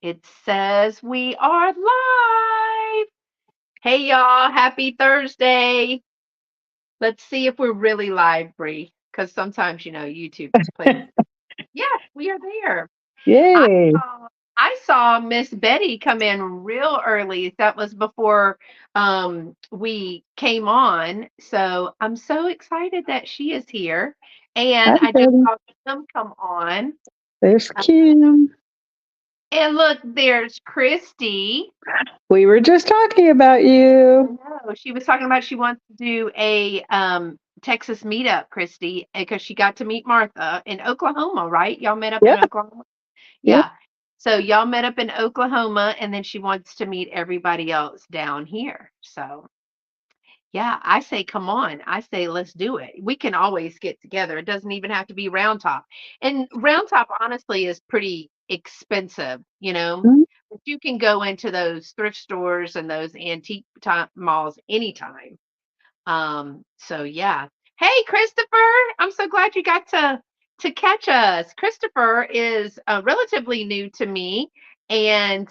It says we are live. Hey y'all, happy Thursday. Let's see if we're really live, Bree, because sometimes YouTube plays. Yes, we are there. I Yay. saw I saw Miss Betty come in real early. That was before we came on. So I'm so excited that she is here. Hi, And I just Betty. saw Kim come on. There's Uh, Kim. And look, there's Christy. We were just talking about I you. know. She was talking about she wants to do a Texas meetup, Christy, because she got to meet Martha in Oklahoma, right? Y'all met up in Yep, Oklahoma? yep. Yeah. So y'all met up in Oklahoma, and then she wants to meet everybody else down here. So yeah, I say come on. I say let's do it. We can always get together. It doesn't even have to be Round Top. And Round Top honestly is pretty expensive, Mm. But you can go into those thrift stores and those antique malls anytime. So yeah. Hey Christopher, I'm so glad you got to catch us. Christopher is relatively new to me, and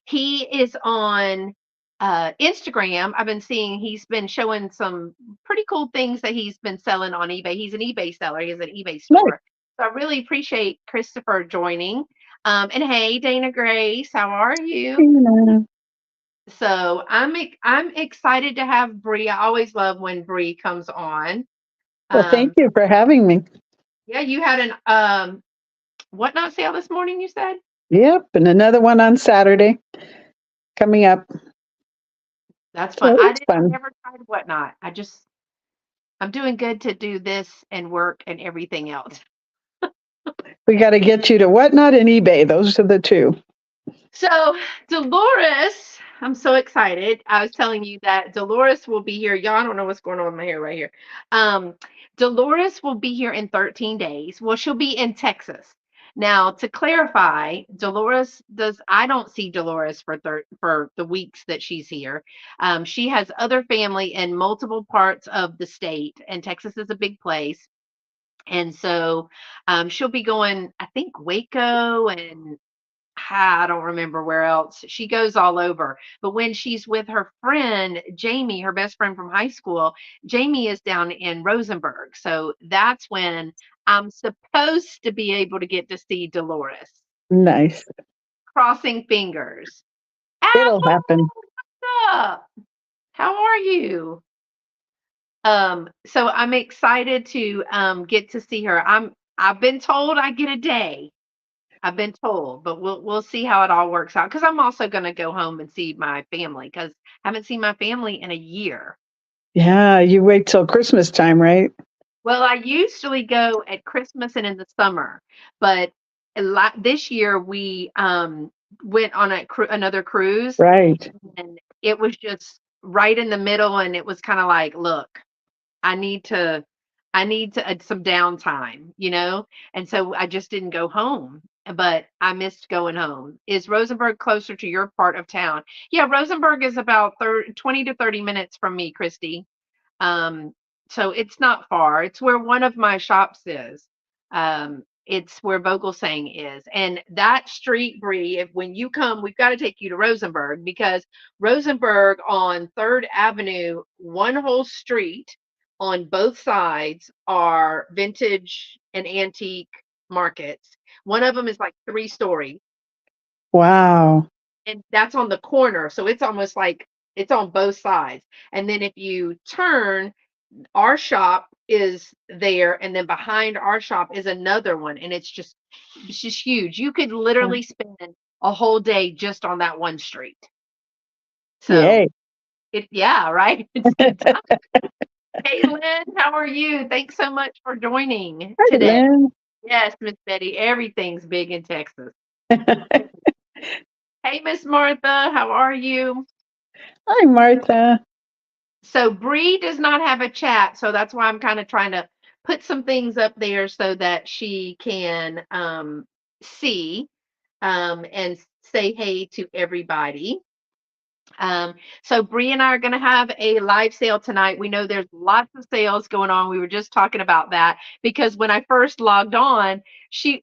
he is on Instagram. I've been seeing he's been showing some pretty cool things that he's been selling on eBay. He's an eBay seller. He has an eBay Nice. store. So I really appreciate Christopher joining. And hey, Dana Grace, how are you? Yeah. So I'm excited to have Bree. I always love when Bree comes on. Well, thank Um, you for having me. yeah, you had an whatnot sale this morning, you said? Yep, and another one on Saturday coming up. That's fun. So I it's didn't fun. never tried whatnot. I'm doing good to do this and work and everything else. We got to get you to Whatnot and eBay. Those are the two. So Dolores, I'm so excited. I was telling you that Dolores will be here. Y'all don't know what's going on with my hair right here. Um, Dolores will be here in 13 days. Well, she'll be in Texas. Now, to clarify, Dolores does. I don't see Dolores for the weeks that she's here. She has other family in multiple parts of the state, and Texas is a big place. And so she'll be going, I think, Waco and I don't remember where else. She goes all over. But when she's with her friend, Jamie, her best friend from high school, Jamie is down in Rosenberg. So that's when I'm supposed to be able to get to see Dolores. Nice. Crossing fingers. It'll Apple, happen. what's up? How are you? So I'm excited to get to see her. I've been told I get a day. I've been told, but we'll see how it all works out. Because I'm also going to go home and see my family because I haven't seen my family in a year. Yeah, you wait till Christmas time, right? Well, I usually go at Christmas and in the summer, but this year we went on another cruise, Right. and it was just right in the middle, and it was kind of like, look, I need to some downtime, And so I just didn't go home, but I missed going home. Is Rosenberg closer to your part of town? Yeah, Rosenberg is about 20 to 30 minutes from me, Christy. So it's not far. It's where one of my shops is. It's where Vogelsang is. And that street, Bree, if when you come, we've got to take you to Rosenberg because Rosenberg on 3rd Avenue, one whole street on both sides are vintage and antique markets. One of them is like 3 stories, Wow. and that's on the corner. So it's almost like it's on both sides. And then if you turn, our shop is there, and then behind our shop is another one, and it's just huge. You could literally spend a whole day just on that one street. So Yay. yeah, right. It's good time. Hey Lynn, how are you? Thanks so much for joining Hi, today. Lynn. Yes, Miss Betty, everything's big in Texas. Hey Miss Martha, how are you? Hi, Martha. So Bree does not have a chat, so that's why I'm kind of trying to put some things up there so that she can see and say hey to everybody. So Bree and I are going to have a live sale tonight. We know there's lots of sales going on. We were just talking about that because when I first logged on,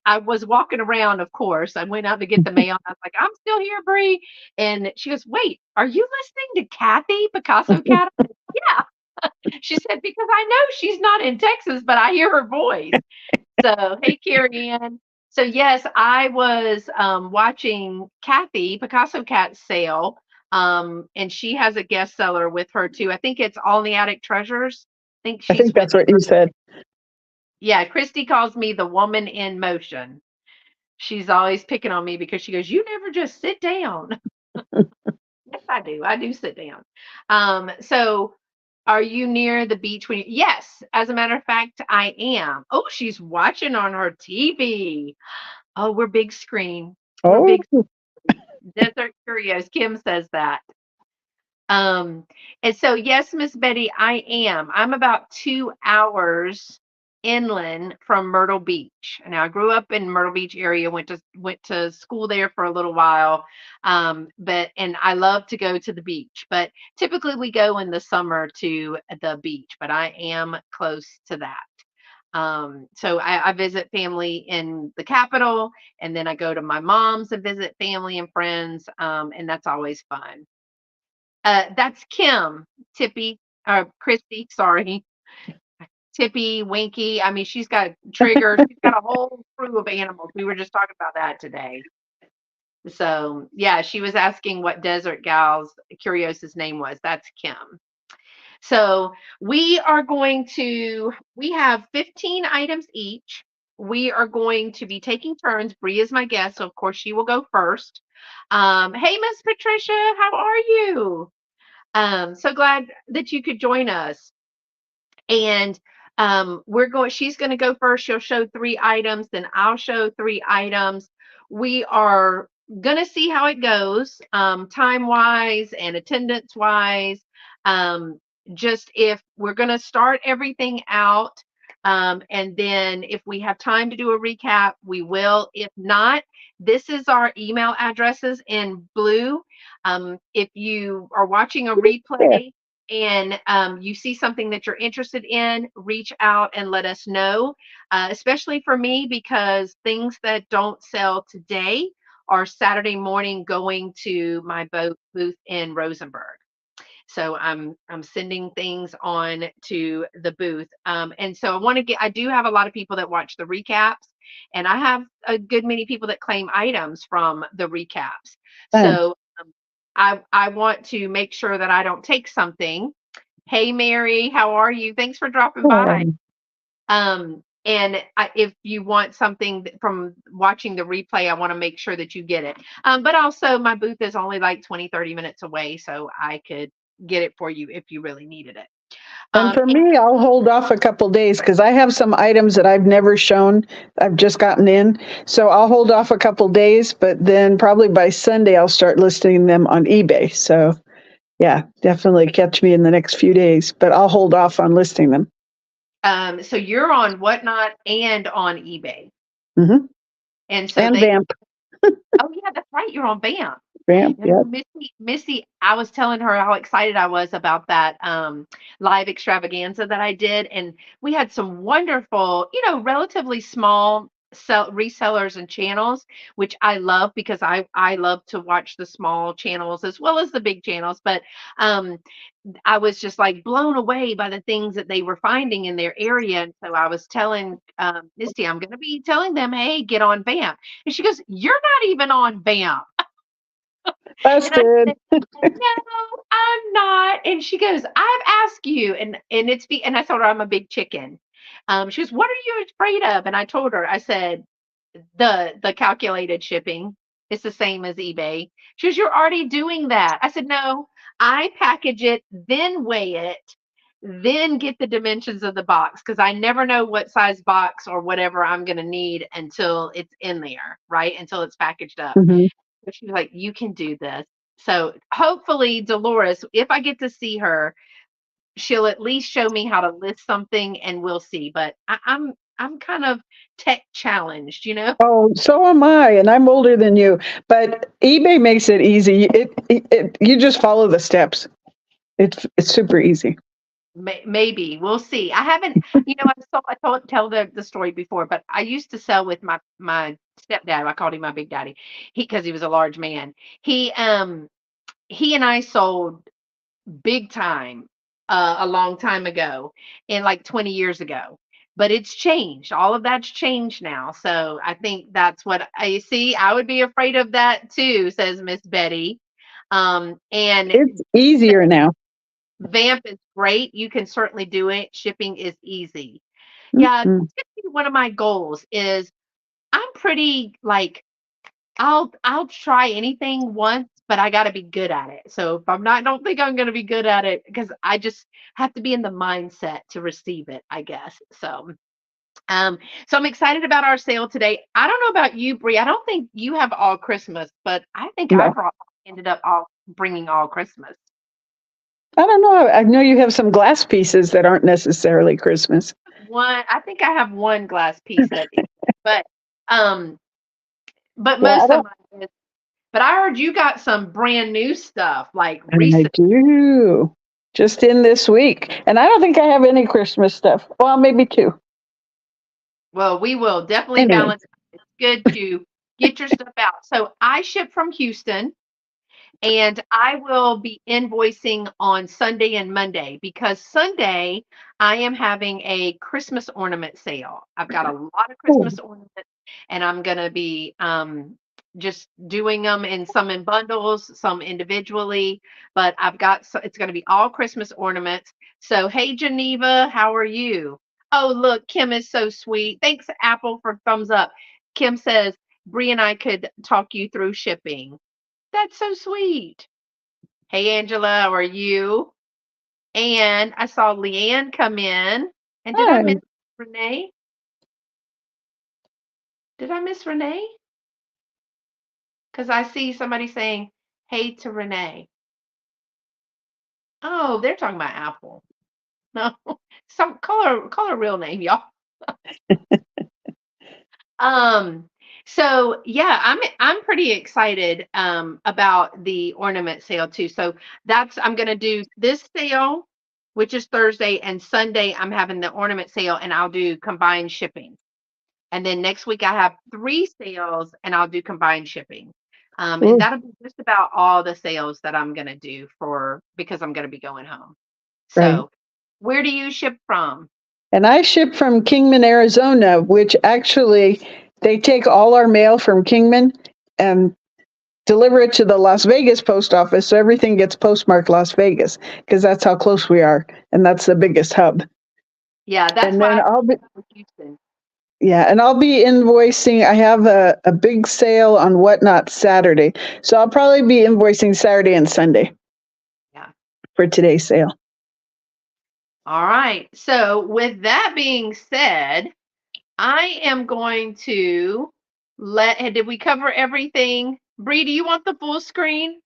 I was walking around, of course. I went out to get the mail. I was like, I'm still here, Bree. And she goes, wait, are you listening to Kathy Picasso Cat? Yeah. She said, because I know she's not in Texas, but I hear her voice. So, hey, Carrie Ann. So, yes, I was watching Kathy Picasso Cat's sale, and she has a guest seller with her too. I think it's All in the Attic Treasures. I think I she's think with that's what her. you said. Yeah, Christy calls me the woman in motion. She's always picking on me because she goes, "You never just sit down." Yes, I do. I do sit down. So are you near the beach when you, yes, as a matter of fact, I am. Oh, she's watching on her TV. Oh, we're big screen. We're Oh, big desert curios. Kim says that. Um, and so yes, Miss Betty, I am. I'm about 2 hours inland from Myrtle Beach. Now I grew up in Myrtle Beach area, went to school there for a little while. But and I love to go to the beach, but typically we go in the summer to the beach, but I am close to that. So I visit family in the capital, and then I go to my mom's and visit family and friends, and that's always fun. That's Kim, Tippy, or Christy, sorry. Tippy, Winky. I mean, she's got Trigger. She's got a whole crew of animals. We were just talking about that today. So, yeah, she was asking what Desert Gal's Curiosa's name was. That's Kim. So, we have 15 items each. We are going to be taking turns. Bree is my guest, so of course she will go first. Hey, Miss Patricia, how are you? So glad that you could join us. And she's going to go first. She'll show 3 items, then I'll show 3 items. We are going to see how it goes, time wise and attendance wise. Um, just if we're going to start everything out. And then if we have time to do a recap, we will. If not, this is our email addresses in blue. If you are watching a yeah. replay, and you see something that you're interested in, reach out and let us know, especially for me, because things that don't sell today are Saturday morning going to my booth in Rosenberg. So I'm sending things on to the booth. And so I do have a lot of people that watch the recaps, and I have a good many people that claim items from the recaps. Thanks. So I want to make sure that I don't take something. Hey, Mary, how are you? Thanks for dropping by. And if you want something from watching the replay, I want to make sure that you get it. But also, my booth is only like 20, 30 minutes away, so I could get it for you if you really needed it. And for And me, I'll hold off a couple days because I have some items that I've never shown. I've just gotten in. So I'll hold off a couple days, but then probably by Sunday, I'll start listing them on eBay. So yeah, definitely catch me in the next few days, but I'll hold off on listing them. so you're on Whatnot and on eBay. Hmm. And so And they, Vamp. oh, yeah, that's right. You're on BAM. Vamp, You know, yeah. Missy, I was telling her how excited I was about that live extravaganza that I did, and we had some wonderful, relatively small resellers and channels, which I love because I love to watch the small channels as well as the big channels. But um, I was just like blown away by the things that they were finding in their area, and so I was telling Misty, I'm going to be telling them, hey, get on BAM, and she goes, you're not even on BAM. And I Busted. said, no, I'm not. And she goes, I've asked you, and I told her I'm a big chicken. She goes, what are you afraid of? And I told her, I said, the calculated shipping. It's the same as eBay. She goes, you're already doing that. I said, no, I package it, then weigh it, then get the dimensions of the box because I never know what size box or whatever I'm going to need until it's in there, right? Until it's packaged up. Hmm. So she was like, you can do this. So hopefully, Dolores, if I get to see her, she'll at least show me how to list something and we'll see. But I'm kind of tech challenged, you know? Oh, so am I, and I'm older than you. But eBay makes it easy. You just follow the steps. It's super easy. Maybe we'll see. I haven't, I told tell the story before, but I used to sell with my stepdad. I called him my big daddy. Because he was a large man. He um he and I sold big time a long time ago, in like 20 years ago. But it's changed. All of that's changed now. So I think that's what I see. I would be afraid of that too, says Miss Betty. And It's easier now. Vamp is great. You can certainly do it. Shipping is easy. Yeah, that's Mm-mm. gonna be one of my goals is I'm pretty like I'll try anything once, but I gotta be good at it. So if I'm not, I don't think I'm gonna be good at it because I just have to be in the mindset to receive it, I guess. Um, so I'm excited about our sale today. I don't know about you, Bree. I don't think you have all Christmas, but I think I No, brought ended up all bringing all Christmas. I don't know. I know you have some glass pieces that aren't necessarily Christmas. I think I have one glass piece that is, but um, but Yeah, I most of don't. mine is. But I heard you got some brand new stuff like And I recent. do. Just in this week, and I don't think I have any Christmas stuff. Well, maybe two. Well, we will definitely Anyway, balance. It's good to get your stuff out. So I ship from Houston. And I will be invoicing on Sunday and Monday because Sunday I am having a Christmas ornament sale. I've got a lot of cool. Christmas ornaments and I'm going to be just doing them in some in bundles, some individually, but it's going to be all Christmas ornaments. So, hey, Geneva, how are you? Oh, look, Kim is so sweet. Thanks, Apple, for thumbs up. Kim says, Bree and I could talk you through shipping. That's so sweet. Hey, Angela, how are you? And I saw Leanne come in. And did I Hi. miss Renee? Did I miss Renee? Because I see somebody saying, hey to Renee. Oh, they're talking about Apple. No, some call her real name, y'all. Um, so yeah, I'm pretty excited about the ornament sale too. So I'm gonna do this sale, which is Thursday, and Sunday I'm having the ornament sale and I'll do combined shipping. And then next week I have three sales and I'll do combined shipping. And Ooh, that'll be just about all the sales that I'm gonna do for because I'm gonna be going home. right. So where do you ship from? And I ship from Kingman, Arizona, which actually they take all our mail from Kingman and deliver it to the Las Vegas post office. So everything gets postmarked Las Vegas because that's how close we are. And that's the biggest hub. Yeah, that's And why then I I'll be, with Houston. yeah, and I'll be invoicing. I have a big sale on Whatnot Saturday. So I'll probably be invoicing Saturday and Sunday Yeah. for today's sale. All right. So, with that being said, I am going to did we cover everything? Bree, do you want the full screen?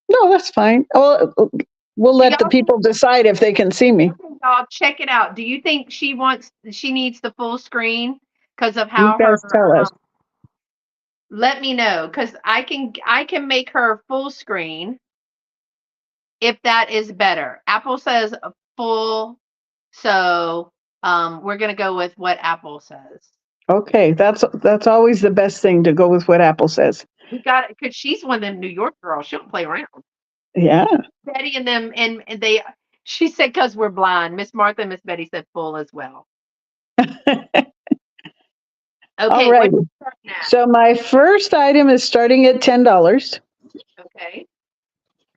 No, that's fine. Well, we'll Do let the y'all people decide if they can see me. okay, y'all check it out? Do you think she needs the full screen because of You how guys her tell us. let me know because I can make her full screen if that is better. Apple says full, so we're gonna go with what Apple says. Okay, that's always the best thing to go with what Apple says. We got it because she's one of them New York girls. She don't play around. Yeah. Betty and them, and they. She said because we're blind. Miss Martha and Miss Betty said full as well. All Okay, right. what you starting at? So my first item is starting at $10. Okay,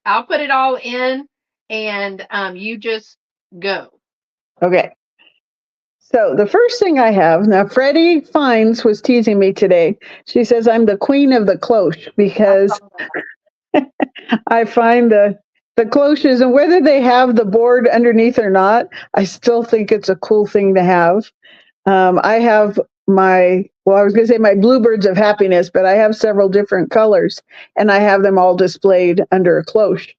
I'll put it all in, and you just go. Okay. So the first thing I have now, Freddie Fines was teasing me today. She says I'm the queen of the cloche I saw because that. I find the cloches and whether they have the board underneath or not, I still think it's a cool thing to have. I have I was going to say my bluebirds of happiness, but I have several different colors and I have them all displayed under a cloche,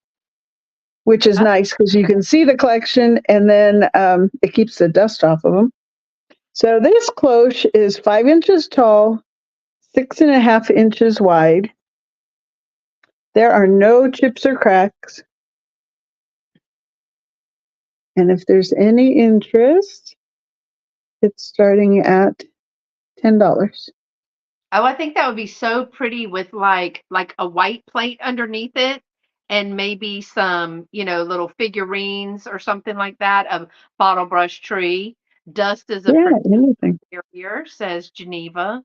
which is That's nice because you can see the collection and then it keeps the dust off of them. So this cloche is 5 inches tall, 6.5 inches wide. There are no chips or cracks. And if there's any interest, it's starting at $10. Oh, I think that would be so pretty with like a white plate underneath it and maybe some, little figurines or something like that of bottle brush tree. Dust is a Yeah, anything. barrier, says Geneva.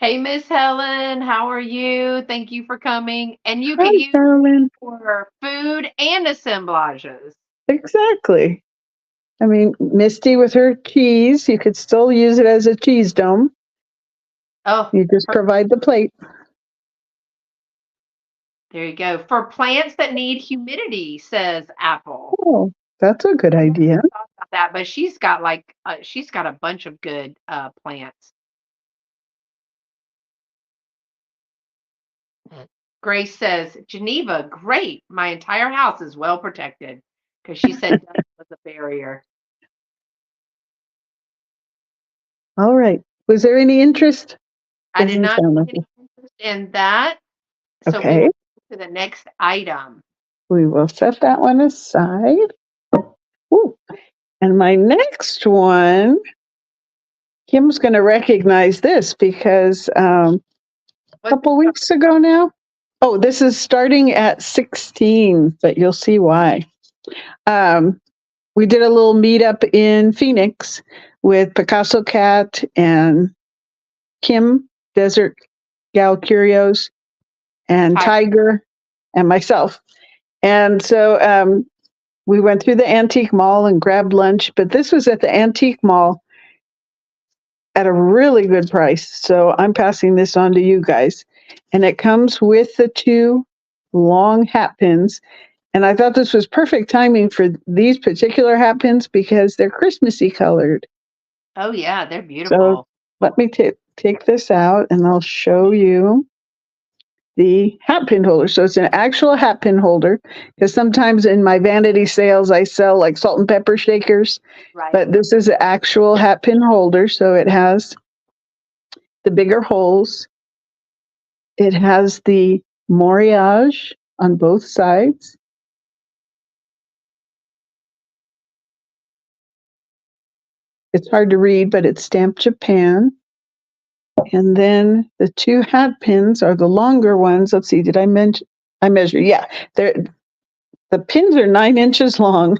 Hey, Miss Helen, how are you? Thank you for coming. And you Hi, can use Carolyn. for food and assemblages. Exactly. I mean, Misty with her cheese, you could still use it as a cheese dome. Oh, You just provide the plate. there you go. For plants that need humidity, says Apple. Oh, that's a good I never idea. thought about that, but she's got a bunch of good plants. Grace says, Geneva, great. My entire house is well protected because she said dust was a barrier. All right. Was there any interest? I did Doesn't not sound see like any it. interest in that. So we will Okay. go to the next item. We will set that one aside. Ooh. And my next one, Kim's going to recognize this because a What's couple weeks ago now. Oh, this is starting at 16, but you'll see why. Um, we did a little meetup in Phoenix with Picasso Cat and Kim, Desert Gal Curios, and type? Tiger, and myself. And so we went through the antique mall and grabbed lunch, but this was at the antique mall at a really good price. So I'm passing this on to you guys. And it comes with the two long hat pins. And I thought this was perfect timing for these particular hat pins because they're Christmassy colored. Oh, yeah, they're So beautiful. let me take this out and I'll show you the hat pin holder. So it's an actual hat pin holder because sometimes in my vanity sales, I sell like salt and pepper shakers, Right. but this is an actual hat pin holder. So it has the bigger holes. It has the moriage on both sides. It's hard to read, but it's stamped Japan. And then the two hat pins are the longer ones. Let's see, did I mention? I measure. Yeah, they're the pins are 9 inches long,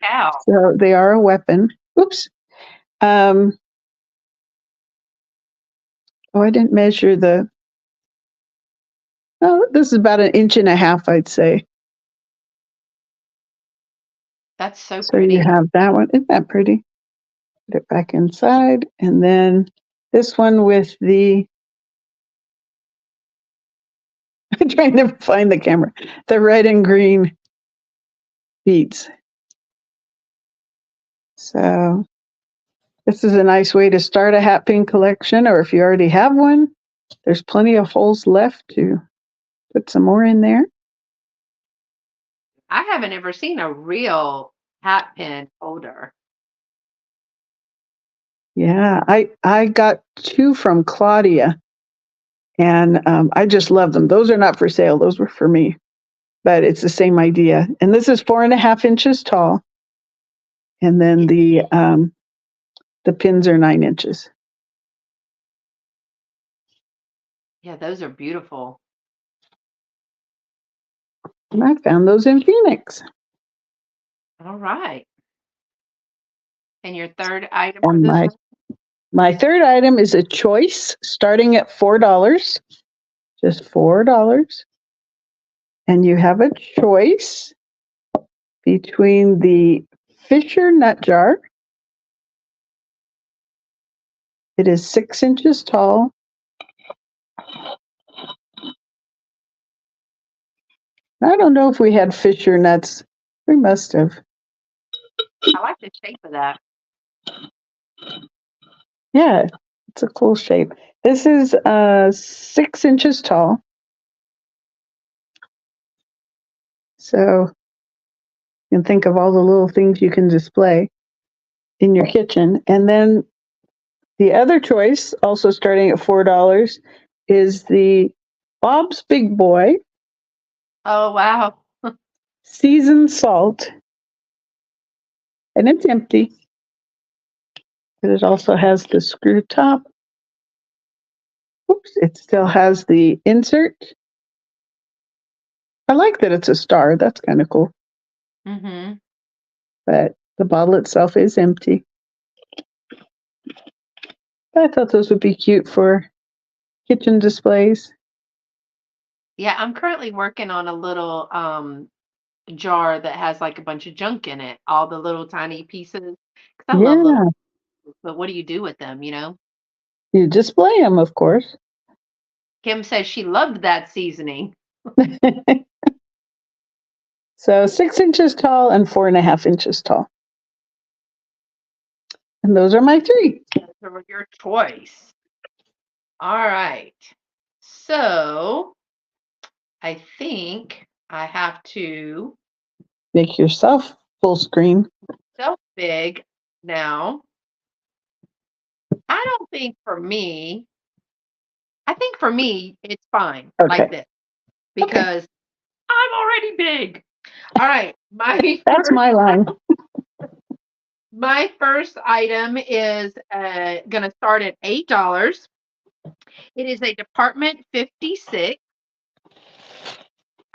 Cow. so they are a weapon. Oops. Um, oh, I didn't measure the. Oh, this is about an inch and a half, I'd say. That's so So you pretty. have that one. Isn't that pretty? Put it back inside, and then this one with the. I'm trying to find the camera. The red and green beads. So this is a nice way to start a hat pin collection, or if you already have one, there's plenty of holes left to put some more in there. I haven't ever seen a real hat pin holder. Yeah, I got two from Claudia, and I just love them. Those are not for sale; those were for me. But it's the same idea. And this is 4.5 inches tall, and then the pins are 9 inches. Yeah, those are beautiful. And I found those in Phoenix. All right. And your third item for And this my third item is a choice starting at $4, just $4. And you have a choice between the Fisher nut jar. It is 6 inches tall. I don't know if we had Fisher nuts. We must have. I like the shape of that. Yeah, it's a cool shape. This is 6 inches tall. So You can think of all the little things you can display in your kitchen. And then the other choice, also starting at $4, is the Bob's Big Boy Oh, wow. seasoned salt. And it's empty. And it also has the screw top. Oops, it still has the insert. I like that it's a star. That's kind of cool. Mm-hmm. But the bottle itself is empty. I thought those would be cute for kitchen displays. Yeah, I'm currently working on a little jar that has like a bunch of junk in it, all the little tiny pieces. Because I love little, Yeah, but what do you do with them, you know? you display them, of course. Kim says she loved that seasoning. So 6 inches tall and 4.5 inches tall. And those are my three. So your choice. All right. So I think I have to Make yourself full screen. so big now. I don't think for me, I think for me, it's fine like Okay. this Okay. because I'm already big. All right. That's my line. My first item is going to start at $8. It is a Department 56.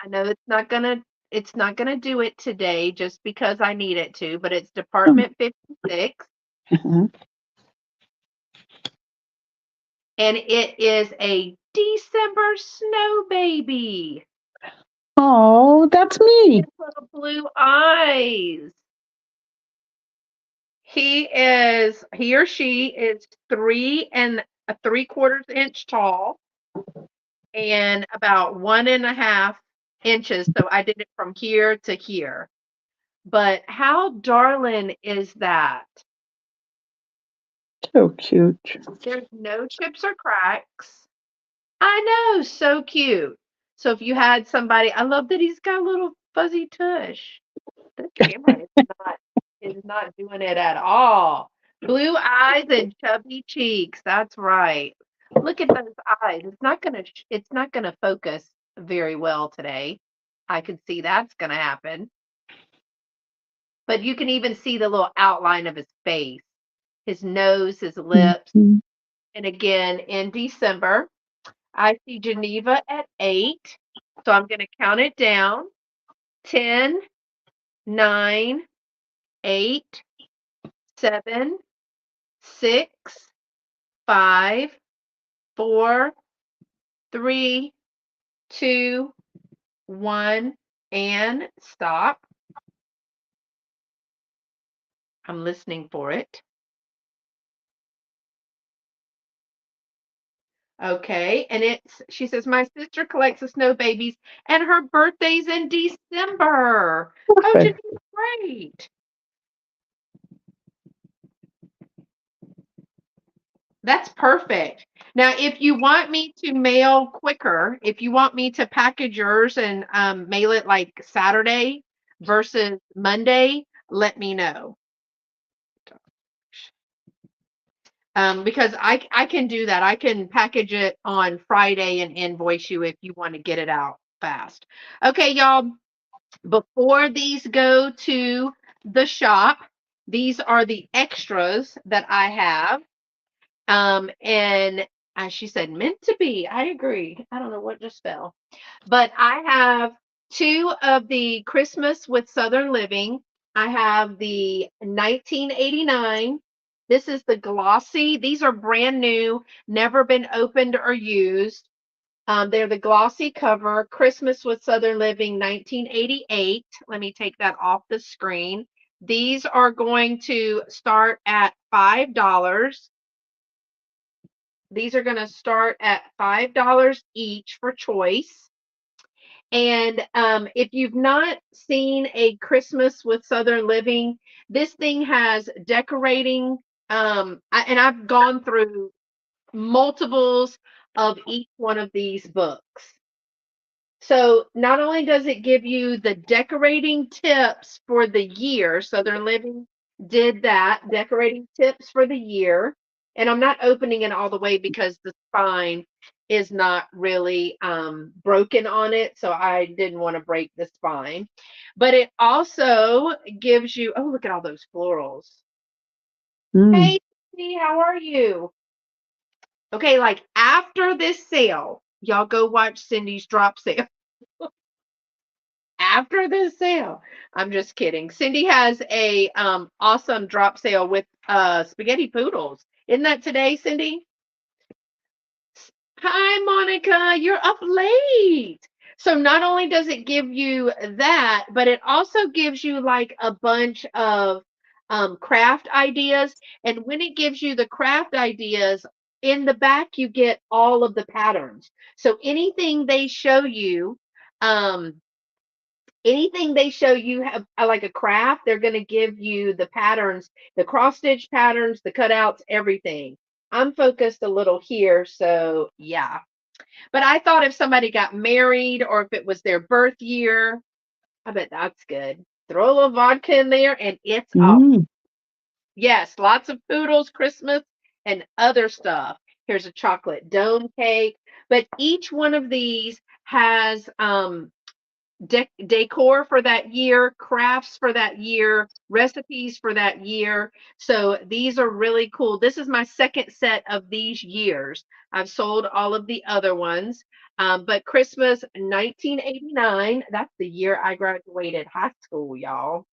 I know it's not gonna do it today just because I need it to, but it's Department 56 and it is a December snow baby. Oh, that's me. Little blue eyes. He or she is 3 and 3/4 inch tall and about 1.5 inches. So I did it from here to here. But how darling is that? So cute. There's no chips or cracks. I know, so cute. So if you had somebody, I love that he's got a little fuzzy tush. This camera is not doing it at all. Blue eyes and chubby cheeks. That's right. Look at those eyes. It's not gonna focus very well today. I can see that's gonna happen. But you can even see the little outline of his face, his nose, his lips. Mhm. And again, in December, I see Geneva at 8. So I'm going to count it down. 10, 9, 8, 7, 6, 5, 4, 3, 2, 1, and stop. I'm listening for it. Okay, and she says, my sister collects the snow babies and her birthday's in December. Oh, Perfect. Geneva, great. That's perfect. Now, if you want me to mail quicker, if you want me to package yours and mail it like Saturday versus Monday, let me know. Because I can do that. I can package it on Friday and invoice you if you want to get it out fast. Okay, y'all. Before these go to the shop, these are the extras that I have. And as she said, meant to be. I agree. I don't know what just fell. But I have two of the Christmas with Southern Living. I have the 1989. This is the glossy. These are brand new, never been opened or used. They're the glossy cover, Christmas with Southern Living 1988. Let me take that off the screen. These are going to start at $5. These are going to start at $5 each for choice. And if you've not seen a Christmas with Southern Living, this thing has decorating. And I've gone through multiples of each one of these books. So not only does it give you the decorating tips for the year, Southern Living did that, decorating tips for the year. And I'm not opening it all the way because the spine is not really broken on it. So I didn't want to break the spine. But it also gives you, oh, look at all those florals. Mm. Hey, Cindy, how are you? Okay, like after this sale, y'all go watch Cindy's drop sale. After the sale. I'm just kidding. Cindy has a awesome drop sale with spaghetti poodles. Isn't that today, Cindy? Hi, Monica. You're up late. So not only does it give you that, but it also gives you like a bunch of craft ideas. And when it gives you the craft ideas, in the back you get all of the patterns. So um, anything they show you have like a craft, they're going to give you the patterns, the cross stitch patterns, the cutouts, everything. I'm focused a little here, so yeah. But I thought if somebody got married or if it was their birth year, I bet that's good. Throw a little vodka in there and it's off. Mm. Yes, lots of poodles, Christmas, and other stuff. Here's a chocolate dome cake. But each one of these has decor for that year, crafts for that year, recipes for that year. So these are really cool. This is my second set of these years. I've sold all of the other ones. But Christmas 1989, that's the year I graduated high school, y'all.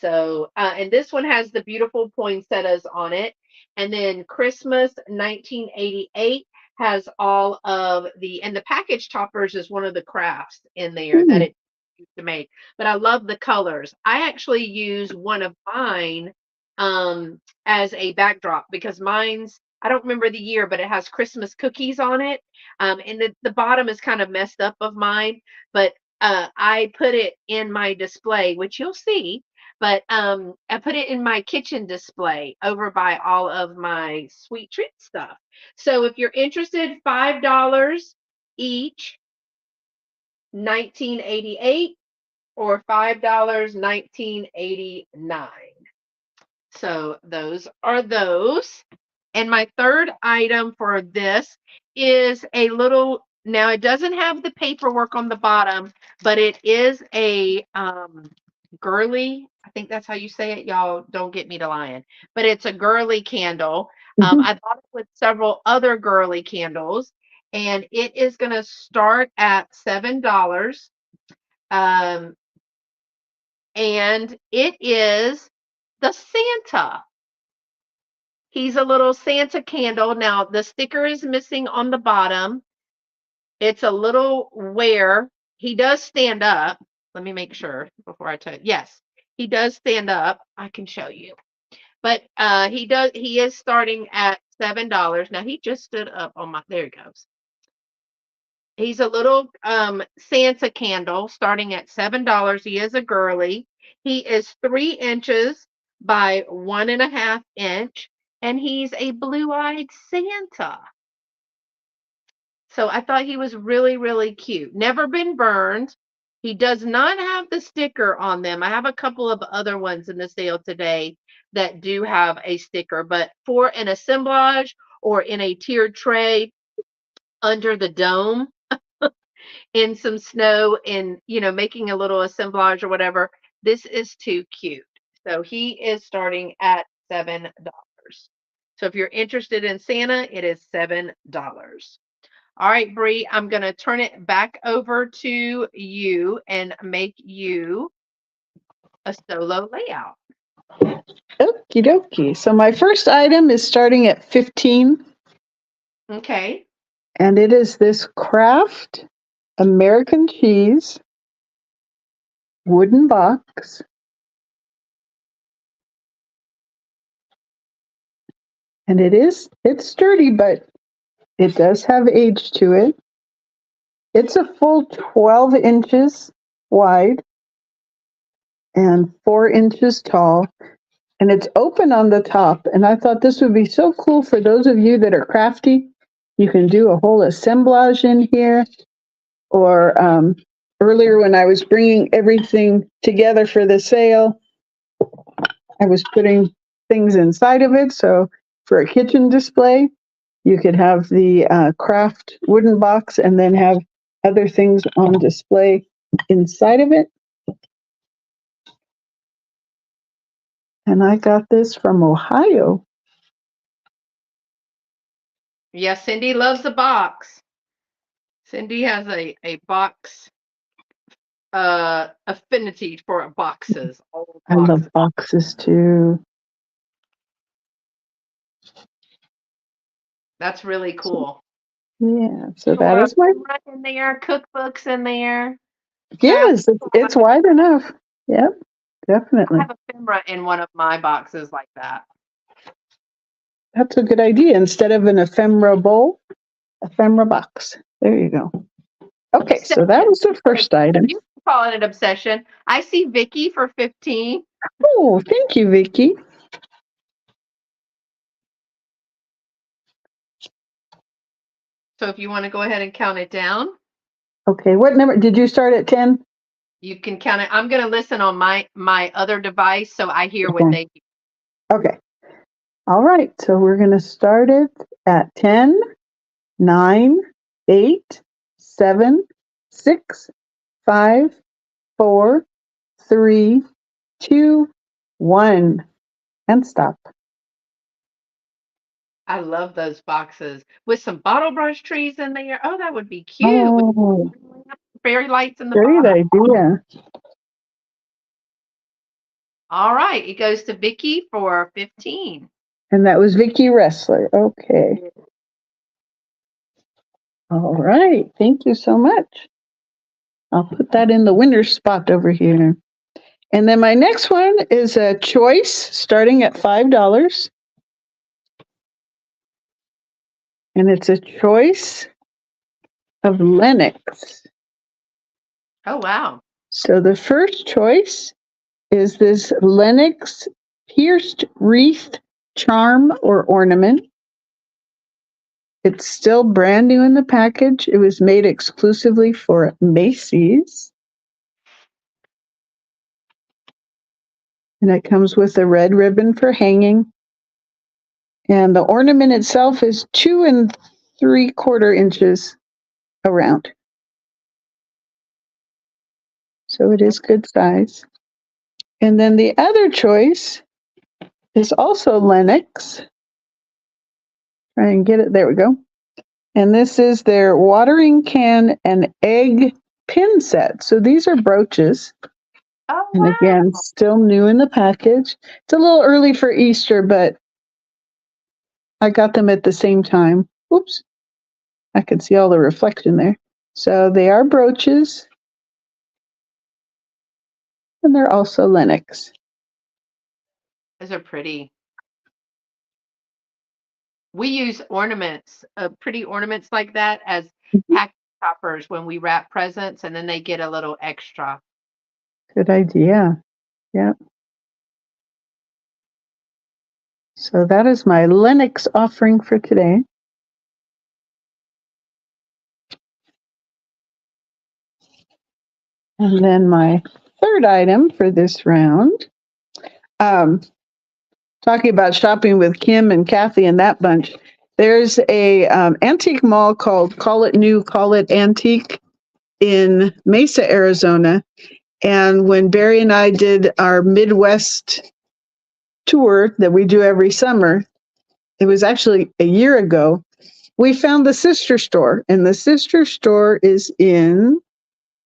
So, and this one has the beautiful poinsettias on it. And then Christmas 1988 has all of and the package toppers is one of the crafts in there that Mm. it used to make. But I love the colors. I actually use one of mine as a backdrop because mine's, I don't remember the year, but it has Christmas cookies on it. And the bottom is kind of messed up of mine, but I put it in my display, which you'll see, but I put it in my kitchen display over by all of my sweet treat stuff. So if you're interested, $5 each, 1988 or $5, 1989. So those are those. And my third item for this is a little, now it doesn't have the paperwork on the bottom, but it is a girly, I think that's how you say it. Y'all don't get me to lying, but it's a girly candle. Mhm. I bought it with several other girly candles, and it is going to start at $7. Um, and it is the Santa. He's a little Santa candle. Now, the sticker is missing on the bottom. It's a little wear. He does stand up. Let me make sure before I tell you. Yes, he does stand up. I can show you. But he is starting at $7. Now he just stood up on my, there he goes. He's a little Santa candle starting at $7. He is a girly. He is 3 inches by 1.5 inch, and he's a blue-eyed Santa. So I thought he was really, really cute. Never been burned. He does not have the sticker on them. I have a couple of other ones in the sale today that do have a sticker, but for an assemblage or in a tiered tray under the dome, in some snow and making a little assemblage or whatever, this is too cute. So he is starting at $7. So if you're interested in Santa, it is $7. All right, Bri, I'm going to turn it back over to you and make you a solo layout. Okie dokie. So my first item is starting at 15, Okay. and it is this Kraft American cheese wooden box. And it's sturdy, but it does have age to it. It's a full 12 inches wide and 4 inches tall, and it's open on the top. And I thought this would be so cool for those of you that are crafty. You can do a whole assemblage in here, or earlier when I was bringing everything together for the sale, I was putting things inside of it. So for a kitchen display, you could have the craft wooden box and then have other things on display inside of it. And I got this from Ohio. Yeah, Cindy loves a box. Cindy has a box affinity for boxes, old I love boxes. boxes too. That's really cool. Yeah, so that Store a is my, camera in there, cookbooks in there, craft yes, it's supplies. wide enough. Yep, I definitely. have a ephemera in one of my boxes like that. That's a good idea. Instead of an ephemera bowl, ephemera box. There you go. Okay, so that Obsession. was the first item. You can call it an obsession. I see Vicky for 15. Oh, thank you, Vicky. So if you want to go ahead and count it down, Okay, what number did you start at 10? you can count it. I'm going to listen on my other device so I hear what Okay. they hear. Okay. All right. So we're going to start it at 10, 9, 8, 7, 6, 5, 4, 3, 2, 1, and stop. I love those boxes with some bottle brush trees in there. Oh, that would be cute with Oh, fairy lights in the great bottom. idea. All right, it goes to Vicky for 15. And that was Vicky Wrestler. Okay. All right. Thank you so much. I'll put that in the winner spot over here. And then my next one is a choice starting at $5. And it's a choice of Lennox. Oh, wow. So the first choice is this Lennox pierced wreath charm or ornament. It's still brand new in the package. It was made exclusively for Macy's. And it comes with a red ribbon for hanging. And the ornament itself is 2 3/4 inches around. So it is good size. And then the other choice is also Lennox. Try and get it. There we go. And this is their watering can and egg pin set. So these are brooches. Oh, And wow. again, still new in the package. It's a little early for Easter, but I got them at the same time. Oops, I can see all the reflection there. So they are brooches, and they're also Lennox. Those are pretty. We use ornaments, pretty ornaments like that as Mhm. package toppers when we wrap presents, and then they get a little extra. Good idea. Yeah. So that is my Lennox offering for today. And then my third item for this round, um, talking about shopping with Kim and Kathy and that bunch, there's a antique mall called Call It New, Call It Antique in Mesa, Arizona. And when Barry and I did our Midwest tour that we do every summer, it was actually a year ago, we found the sister store. And the sister store is in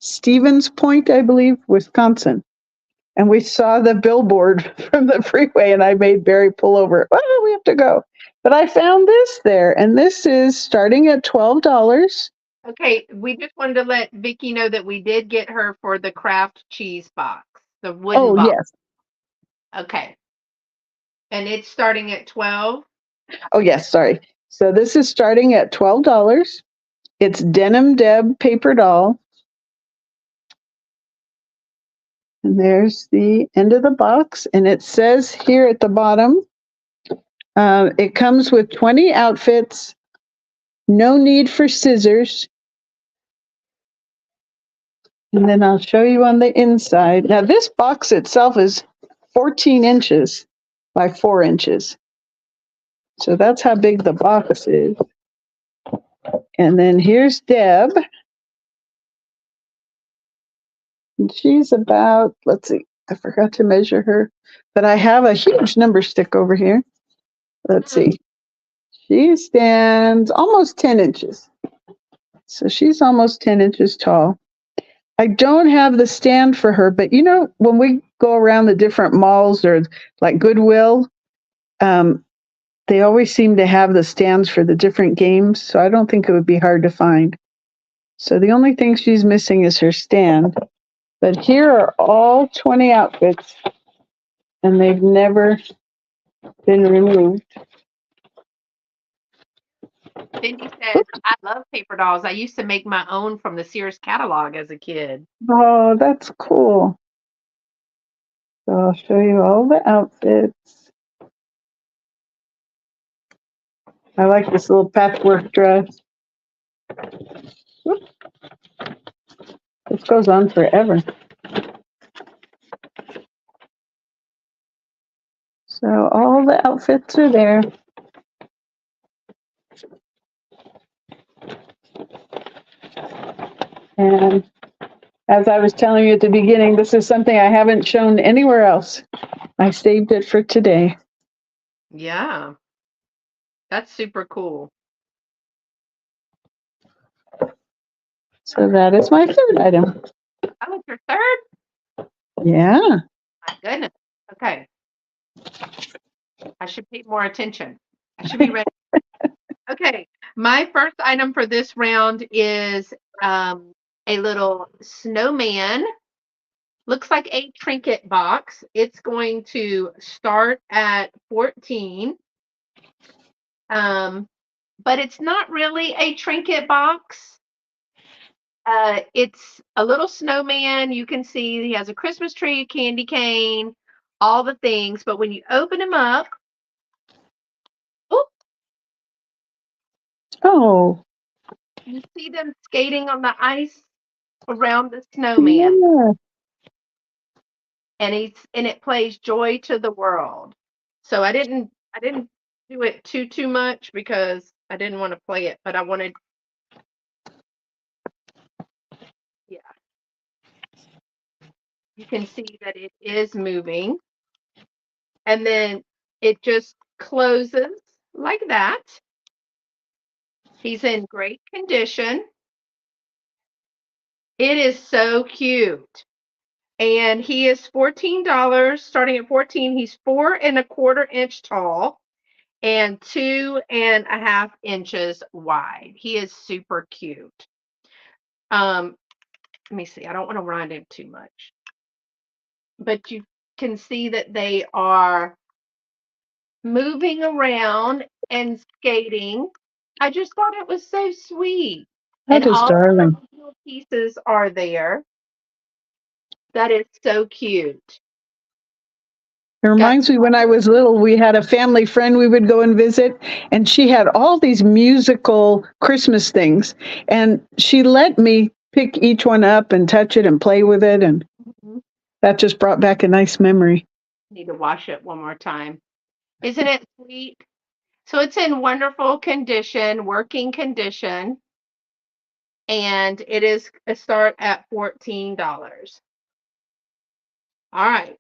Stevens Point, I believe, Wisconsin. And we saw the billboard from the freeway, and I made Barry pull over. Oh, we have to go. But I found this there, and this is starting at $12. Okay, we just wanted to let Vicky know that we did get her for the craft cheese box, the wooden Oh, box. yes. Okay. And it's starting at 12. Oh, yes. Sorry. So this is starting at $12. It's Denim Deb paper doll. And there's the end of the box. And it says here at the bottom, it comes with 20 outfits, no need for scissors. And then I'll show you on the inside. Now, this box itself is 14 inches by 4 inches. So that's how big the box is. And then here's Deb. And she's about, let's see, I forgot to measure her, but I have a huge number stick over here. Let's see. She stands almost 10 inches. So she's almost 10 inches tall. I don't have the stand for her, but you know, when we go around the different malls or like Goodwill, um, they always seem to have the stands for the different games. So I don't think it would be hard to find. So the only thing she's missing is her stand. But here are all 20 outfits, and they've never been removed. Cindy says, I love paper dolls. I used to make my own from the Sears catalog as a kid. Oh, that's cool. So I'll show you all the outfits. I like this little patchwork dress. Whoops. This goes on forever. So all the outfits are there. And as I was telling you at the beginning, this is something I haven't shown anywhere else. I saved it for today. Yeah, that's super cool. So that is my third item. Oh, it's your third? Yeah. My goodness. Okay. I should pay more attention. I should be ready. Okay. My first item for this round is a little snowman. Looks like a trinket box. It's going to start at 14. But it's not really a trinket box. It's a little snowman. You can see he has a Christmas tree, a candy cane, all the things. But when you open him up, oh, Oh, you see them skating on the ice around the snowman, yeah. and it plays "Joy to the World." So I didn't do it too much because I didn't want to play it, but I wanted, yeah, you can see that it is moving, and then it just closes like that. He's in great condition. It is so cute. And he is $14, starting at 14. He's 4.25 inch tall and 2.5 inches wide. He is super cute. Let me see. I don't want to run him too much. But you can see that they are moving around and skating. I just thought it was so sweet. And That is all the darling. little pieces are there. That is so cute. It Got reminds me when I was little, we had a family friend we would go and visit, and she had all these musical Christmas things. And she let me pick each one up and touch it and play with it. And Mhm. that just brought back a nice memory. Need to wash it one more time. Isn't it sweet? So it's in wonderful condition, working condition, and it is a start at $14. All right.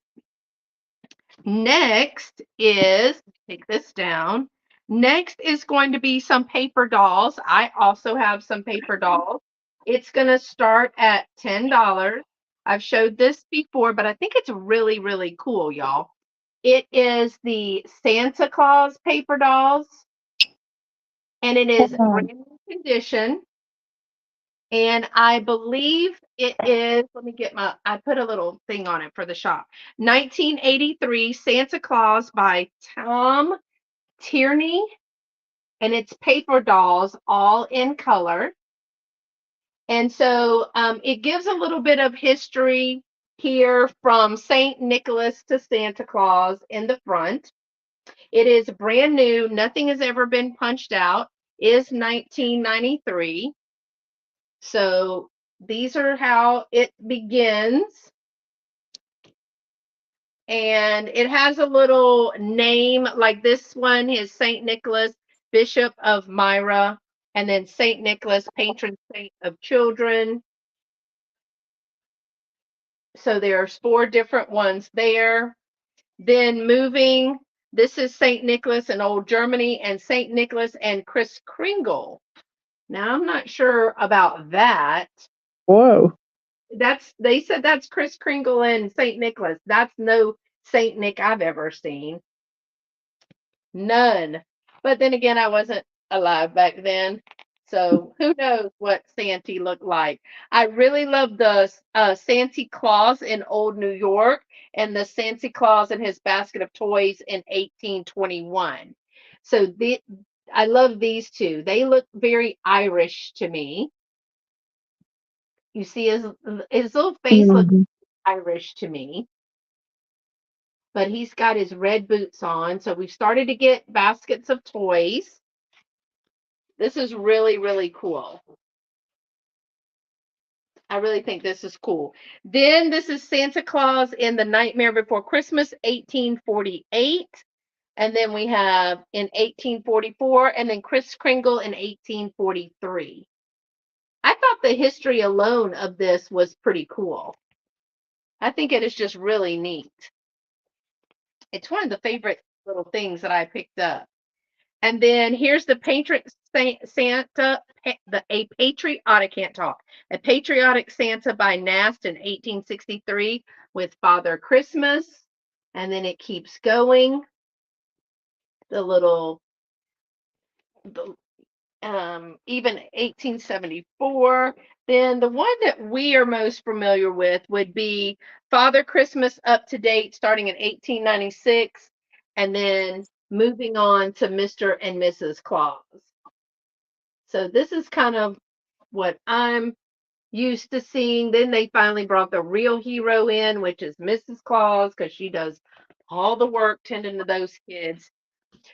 Next is, take this down. Next is going to be some paper dolls. I also have some paper dolls. It's going to start at $10. I've showed this before, but I think it's really, really cool, y'all. It is the Santa Claus paper dolls, and it is Oh, brand new condition. And I believe it is, let me get I put a little thing on it for the shop. 1983 Santa Claus by Tom Tierney. And it's paper dolls all in color. And so it gives a little bit of history here from St. Nicholas to Santa Claus in the front. It is brand new. Nothing has ever been punched out. Is 1993. So These are how it begins. And it has a little name like this one is Saint Nicholas, Bishop of Myra, and then Saint Nicholas, patron saint of children. So there's four different ones there. Then moving, this is Saint Nicholas in Old Germany and Saint Nicholas and Kris Kringle. Now I'm not sure about that. Whoa. They said that's Kris Kringle and Saint Nicholas. That's no Saint Nick I've ever seen. None. But then again, I wasn't alive back then. So who knows what Santa looked like. I really love the Santa Claus in Old New York and the Santa Claus in his basket of toys in 1821. So I love these two. They look very Irish to me. You see his little face looks Mhm. Irish to me. But he's got his red boots on. So we've started to get baskets of toys. This is really, really cool. I really think this is cool. Then this is Santa Claus in The Nightmare Before Christmas, 1848. And then we have in 1844, and then Kris Kringle in 1843. I thought the history alone of this was pretty cool. I think it is just really neat. It's one of the favorite little things that I picked up. And then here's the patron Santa, a patriotic, I can't talk, a patriotic Santa by Nast in 1863 with Father Christmas. And then it keeps going. The little, the, even 1874. Then the one that we are most familiar with would be Father Christmas up to date starting in 1896 and then moving on to Mr. and Mrs. Claus. So this is kind of what I'm used to seeing. Then they finally brought the real hero in, which is Mrs. Claus, because she does all the work tending to those kids.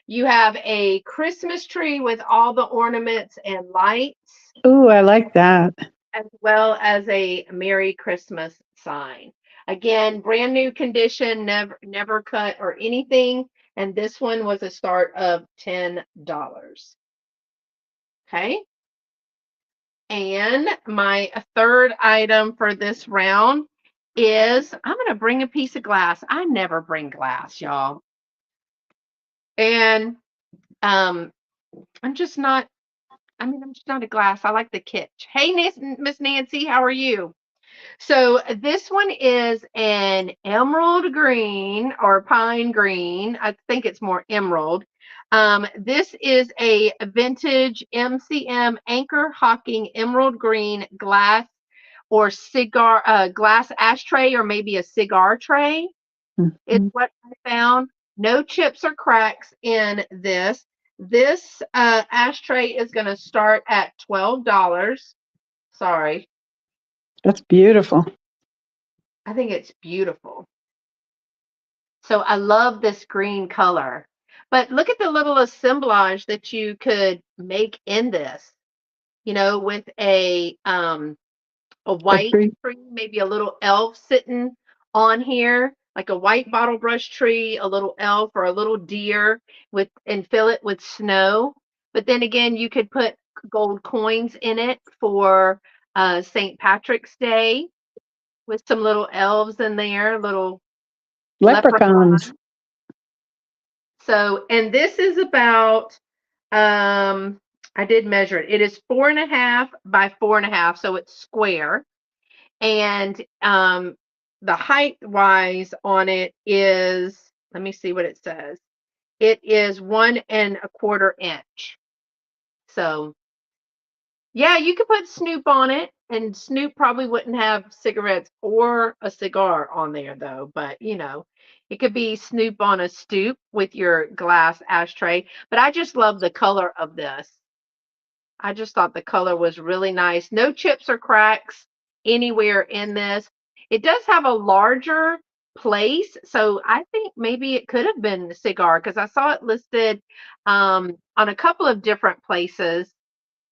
You have a Christmas tree with all the ornaments and lights, Ooh, I like that. as well as a Merry Christmas sign. Again, brand new condition, never cut or anything. And this one was a start of $10. Okay. And my third item for this round is I'm going to bring a piece of glass. I never bring glass, y'all. And um, I'm just not, I'm just not a glass. I like the kitsch. Hey, Miss Nancy, how are you? So this one is an emerald green or pine green. I think it's more emerald. This is a vintage MCM anchor hocking emerald green glass or cigar glass ashtray or maybe a cigar tray is Mhm. what I found. No chips or cracks in this. This ashtray is going to start at $12. Sorry, That's beautiful. I think it's beautiful. So I love this green color. But look at the little assemblage that you could make in this, with a A white tree. tree, maybe a little elf sitting on here, like a white bottle brush tree, a little elf or a little deer and fill it with snow. But then again, you could put gold coins in it for St. Patrick's Day with some little elves in there, little Leprechauns. leprechaun. So, and this is about, I did measure it. It is 4.5 by 4.5, so it's square. And the height wise on it is, let me see what it says. It is 1.25 inch. So yeah, you could put Snoop on it, and Snoop probably wouldn't have cigarettes or a cigar on there though. But it could be Snoop on a stoop with your glass ashtray. But I just love the color of this. I just thought the color was really nice. No chips or cracks anywhere in this. It does have a larger place, so I think maybe it could have been a cigar because I saw it listed on a couple of different places.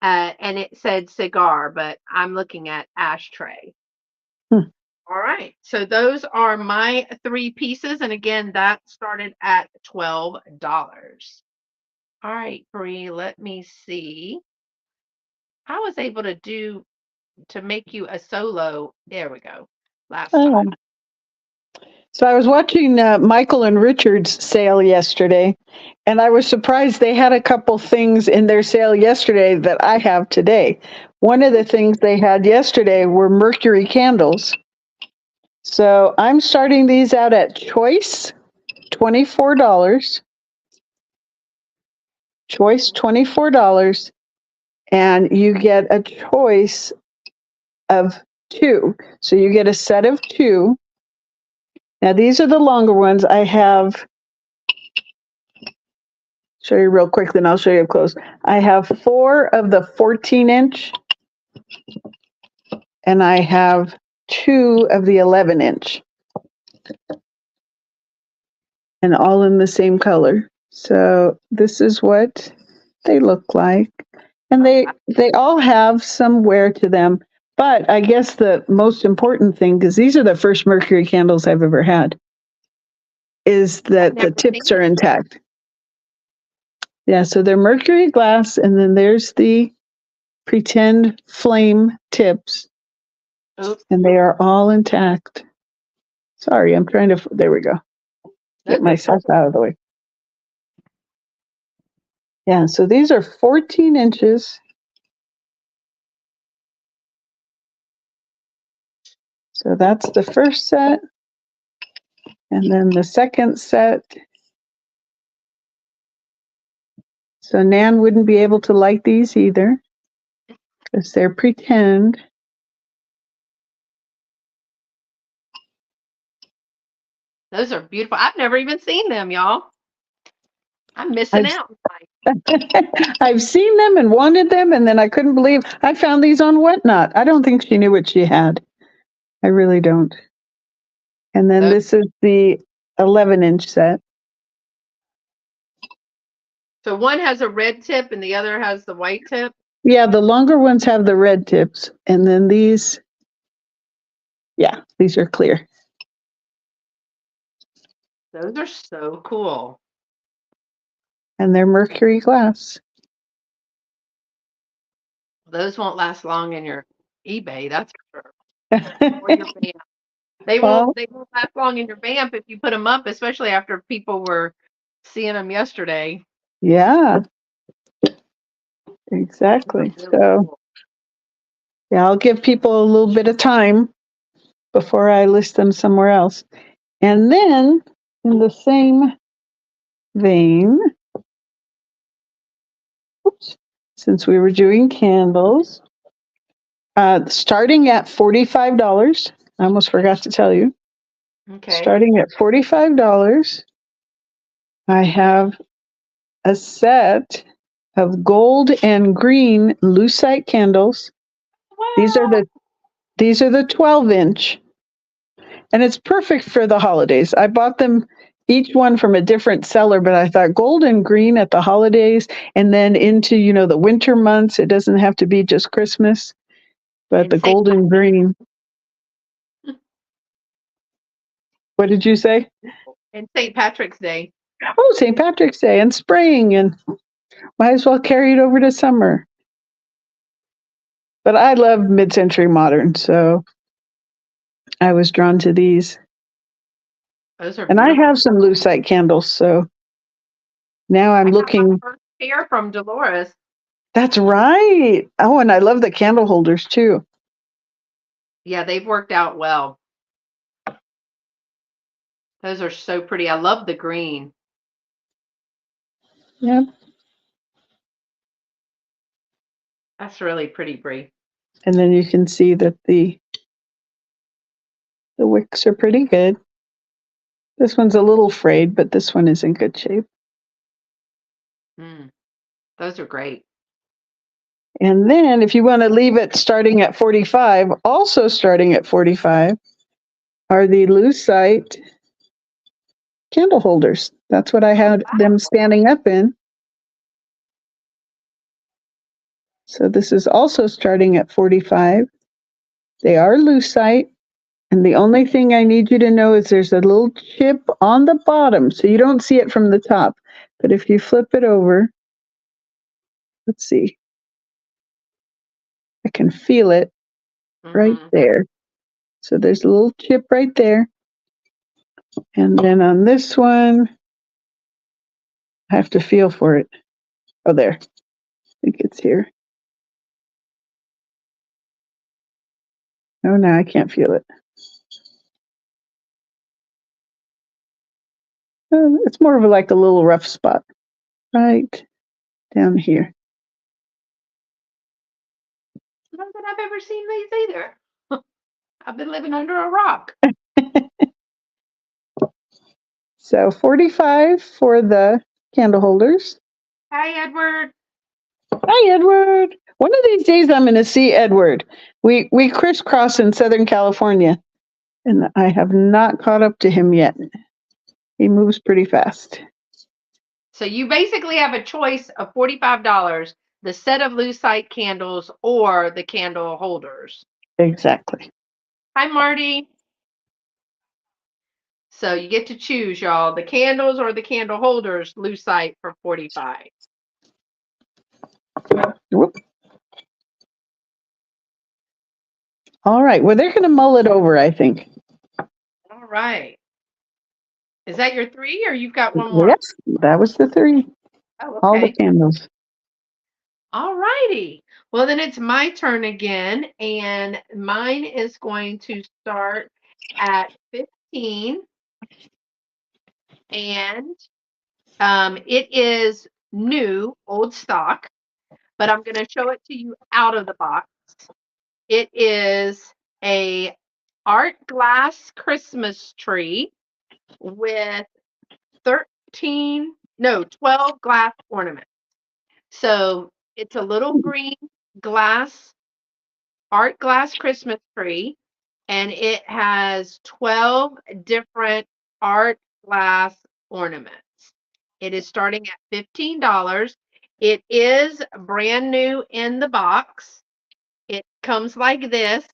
and it said cigar, but I'm looking at ashtray. Hmm. All right. So those are my three pieces. And again, that started at $12. All right, Bree, let me see. I was able to make you a solo. There we go. Last Oh. time. So I was watching Michael and Richard's sale yesterday, and I was surprised they had a couple things in their sale yesterday that I have today. One of the things they had yesterday were mercury candles. So I'm starting these out at choice, $24. Choice, $24. And you get a choice of two. So you get a set of two. Now these are the longer ones. I have, show you real quick, then I'll show you up close. I have 4 of the 14-inch, and I have 2 of the 11-inch, and all in the same color. So this is what they look like. And Oh, they all have some wear to them. But I guess the most important thing, because these are the first mercury candles I've ever had, is I've that the never seen tips are them. intact. Yeah, so they're mercury glass, and then there's the pretend flame tips, Oops. and they are all intact. Sorry, I'm trying to, there we go, get Those are myself cool. out of the way. Yeah, so these are 14 inches. So that's the first set. And then the second set. So Nan wouldn't be able to light these either because they're pretend. Those are beautiful. I've never even seen them, y'all. I'm missing I've out. I've seen them and wanted them, and then I couldn't believe I found these on Whatnot. I don't think she knew what she had. I really don't. And then Those, this is the 11-inch set. so one has a red tip and the other has the white tip. Yeah, the longer ones have the red tips, and then these, yeah, these are clear. Those are so cool. And they're mercury glass. Those won't last long in your eBay, that's for sure. Or your Vamp. They won't Well, they won't last long in your Vamp if you put them up, especially after people were seeing them yesterday. yeah, Those are exactly. really So, cool. yeah, I'll give people a little bit of time before I list them somewhere else. And then, in the same vein, oops, since we were doing candles, starting at $45, I almost forgot to tell you, Okay. starting at $45, I have a set of gold and green lucite candles. These are Wow. the these are the 12-inch, and it's perfect for the holidays. I bought them each one from a different seller, but I thought gold and green at the holidays, and then into, the winter months. It doesn't have to be just Christmas, but And the gold and green. What did you say? St. Patrick's Day. Oh, St. Patrick's Day and spring, and might as well carry it over to summer. But I love mid-century modern, so I was drawn to these. Those are And I beautiful. have some lucite candles, so now I'm I got my looking. first pair from Dolores. That's right. Oh, and I love the candle holders too. Yeah, they've worked out well. Those are so pretty. I love the green. Yep. That's really pretty, Brie. And then you can see that the wicks are pretty good. This one's a little frayed, but this one is in good shape. Mm, those are great. And then if you want to leave it starting at 45, also starting at 45 are the lucite candle holders. That's what I Oh, had wow. them standing up in. So this is also starting at 45. They are lucite. And the only thing I need you to know is there's a little chip on the bottom, so you don't see it from the top. But if you flip it over, let's see, I can feel it right Mm-hmm. there. So there's a little chip right there. And then on this one, I have to feel for it. Oh, there. I think it's here. Oh, no, I can't feel it. It's more of like a little rough spot right down here. Not that I've ever seen these either. I've been living under a rock. So 45 for the candle holders. Hi, Edward. Hi, Edward. One of these days I'm going to see Edward. We crisscross in Southern California, and I have not caught up to him yet. He moves pretty fast. So you basically have a choice of $45, the set of lucite candles or the candle holders. Exactly. Hi, Marty. So you get to choose, y'all, the candles or the candle holders, lucite for 45. Whoop. All right. Well, they're going to mull it over, I think. All right. Is that your three or you've got one more? Yes, that was the three. Oh, All the okay. candles. All righty. Well, then it's my turn again, and mine is going to start at 15, and it is new, old stock, but I'm going to show it to you out of the box. It is a art glass Christmas tree with 12 glass ornaments. So it's a little green glass, art glass Christmas tree, and it has 12 different art glass ornaments. It is starting at $15. It is brand new in the box. It comes like this.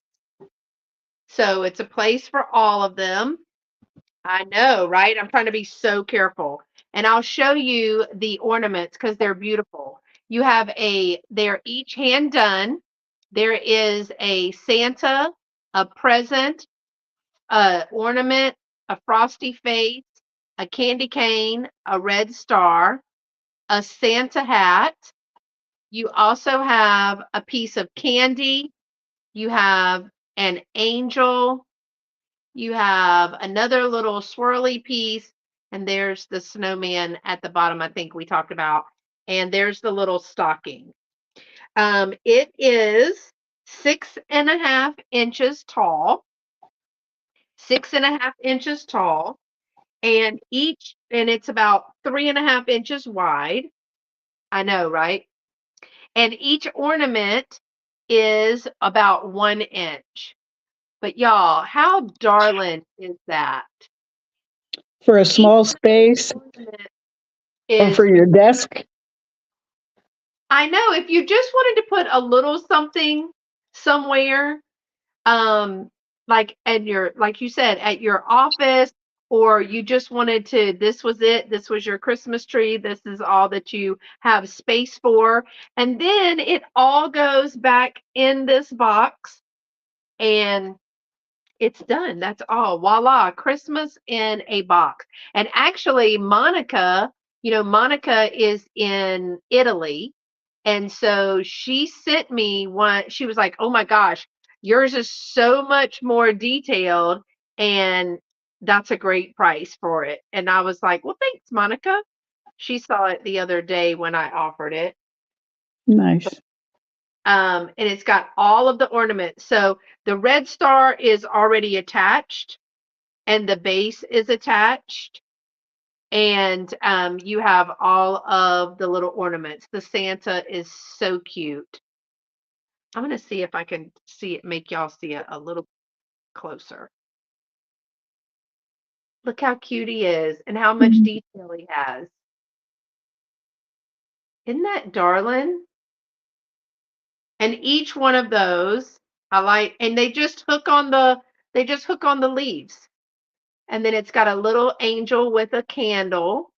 So it's a place for all of them. I know, right? I'm trying to be so careful. And I'll show you the ornaments because they're beautiful. They're each hand done. There is a Santa, a present, a ornament, a frosty face, a candy cane, a red star, a Santa hat. You also have a piece of candy. You have an angel. You have another little swirly piece, and there's the snowman at the bottom, I think we talked about. And there's the little stocking. It is 6.5 inches tall, 6.5 inches tall, and it's about 3.5 inches wide. I know, right? And each ornament is about 1 inch. But y'all, how darling is that? For a Each small space ornament or for is, your desk. I know, if you just wanted to put a little something somewhere, um, like like you said, at your office, or you just wanted to, this was it, this was your Christmas tree, this is all that you have space for. And then it all goes back in this box and it's done. That's all. Voila. Christmas in a box. And actually, Monica is in Italy. And so she sent me one. She was like, oh my gosh, yours is so much more detailed. And that's a great price for it. And I was like, well, thanks, Monica. She saw it the other day when I offered it. Nice. And it's got all of the ornaments. So the red star is already attached and the base is attached. And you have all of the little ornaments. The Santa is so cute. I'm going to see if I can see it, make y'all see it a little closer. Look how cute he is and how much Mhm. detail he has. Isn't that darling? And each one of those I like, and they just hook on the leaves. And then it's got a little angel with a candle.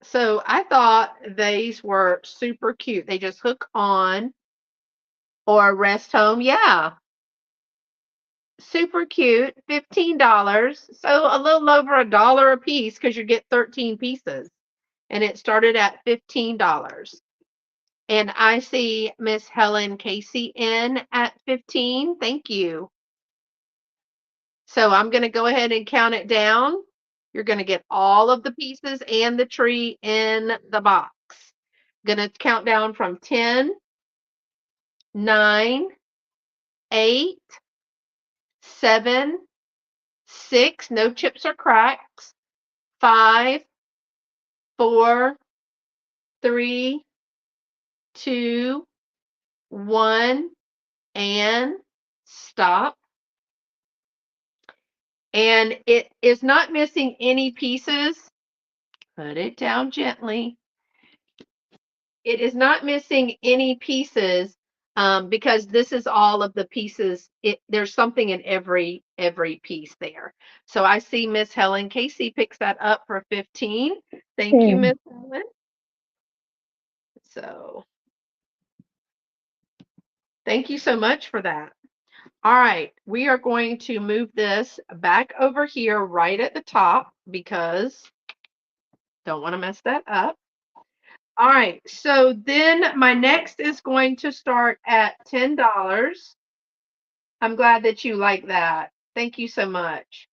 So I thought these were super cute. They just hook on or rest home. Yeah, super cute. $15. So a little over $1 a piece because you get 13 pieces. And it started at $15. And I see Miss Helen Casey in at 15. Thank you. So I'm going to go ahead and count it down. You're going to get all of the pieces and the tree in the box. Going to count down from 10, 9, 8, 7, 6, no chips or cracks, 5, 4, 3, 2, 1, and stop. And it is not missing any pieces. Put it down gently. It is not missing any pieces because this is all of the pieces. There's something in every piece there. So I see Miss Helen Casey picks that up for 15. Thank you, Okay. Miss Helen. So thank you so much for that. All right, we are going to move this back over here right at the top because don't want to mess that up. All right, so then my next is going to start at $10. I'm glad that you like that. Thank you so much.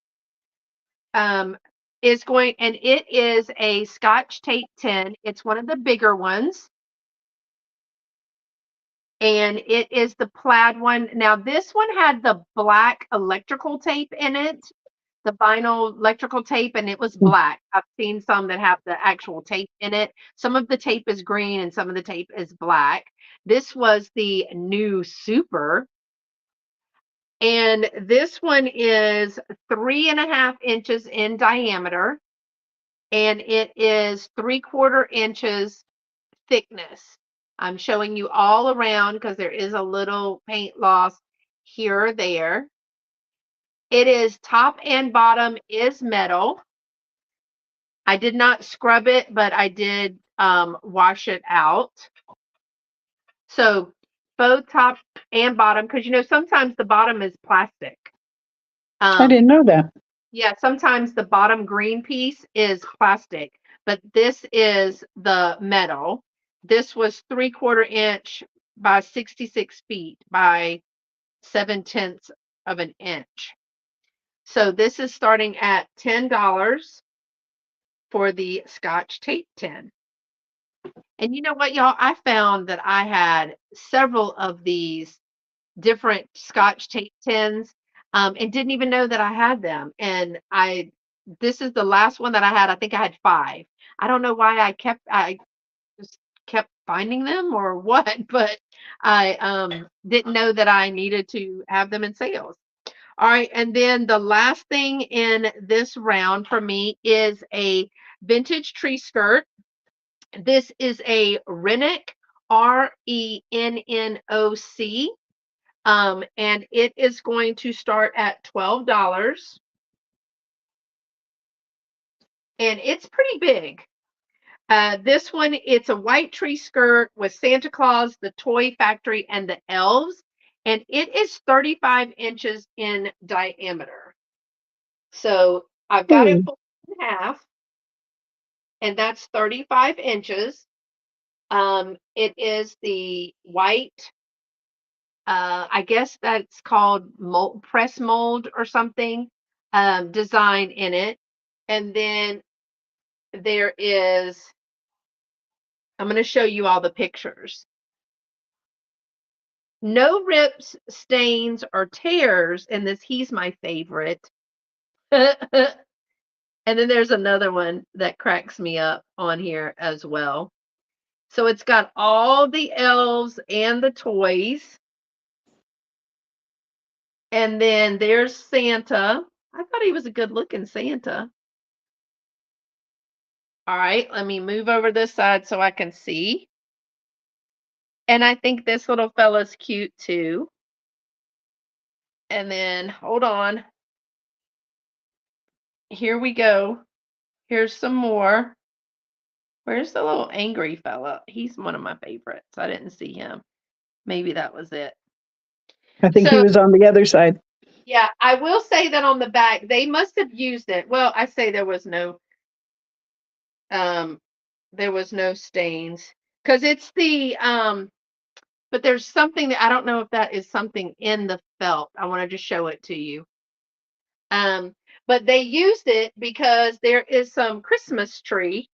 Um, is going and it is a Scotch tape tin. It's one of the bigger ones, and it is the plaid one. Now this one had the black electrical tape in it, the vinyl electrical tape, and it was black. I've seen some that have the actual tape in it. Some of the tape is green and some of the tape is black. This was the new super. And this one is 3.5 inches in diameter, and it is 3/4 inches thickness. I'm showing you all around because there is a little paint loss here or there. It is top and bottom is metal. I did not scrub it, but I did wash it out. So both top and bottom, because sometimes the bottom is plastic. I Um, didn't know that. Yeah, sometimes the bottom green piece is plastic, but this is the metal. This was 3/4 inch by 66 feet by 7/10 of an inch. So this is starting at $10 for the Scotch tape tin. And you know what, y'all? I found that I had several of these different Scotch tape tins, and didn't even know that I had them. And this is the last one that I had. I think I had 5. I don't know why I just kept finding them or what, but I didn't know that I needed to have them in sales. All right, and then the last thing in this round for me is a vintage tree skirt. This is a Rennoc, Rennoc, and it is going to start at $12. And it's pretty big. This one, it's a white tree skirt with Santa Claus, the Toy Factory, and the elves. And it is 35 inches in diameter. So I've got it Hmm. folded in half, and that's 35 inches. It is the white, I guess that's called mold, press mold or something, design in it. And then there is, I'm going to show you all the pictures. No rips, stains, or tears in this. He's my favorite. And then there's another one that cracks me up on here as well. So it's got all the elves and the toys. And then there's Santa. I thought he was a good looking Santa. All right, let me move over this side so I can see. And I think this little fella's cute too. And then, hold on. Here we go. Here's some more. Where's the little angry fella? He's one of my favorites. I didn't see him. Maybe that was it. I think he So, was on the other side. yeah, I will say that on the back, they must have used it. Well, I say um there was no stains because it's the but there's something that I don't know if that is something in the felt. I want to just show it to you. Um, but they used it because there is some Christmas tree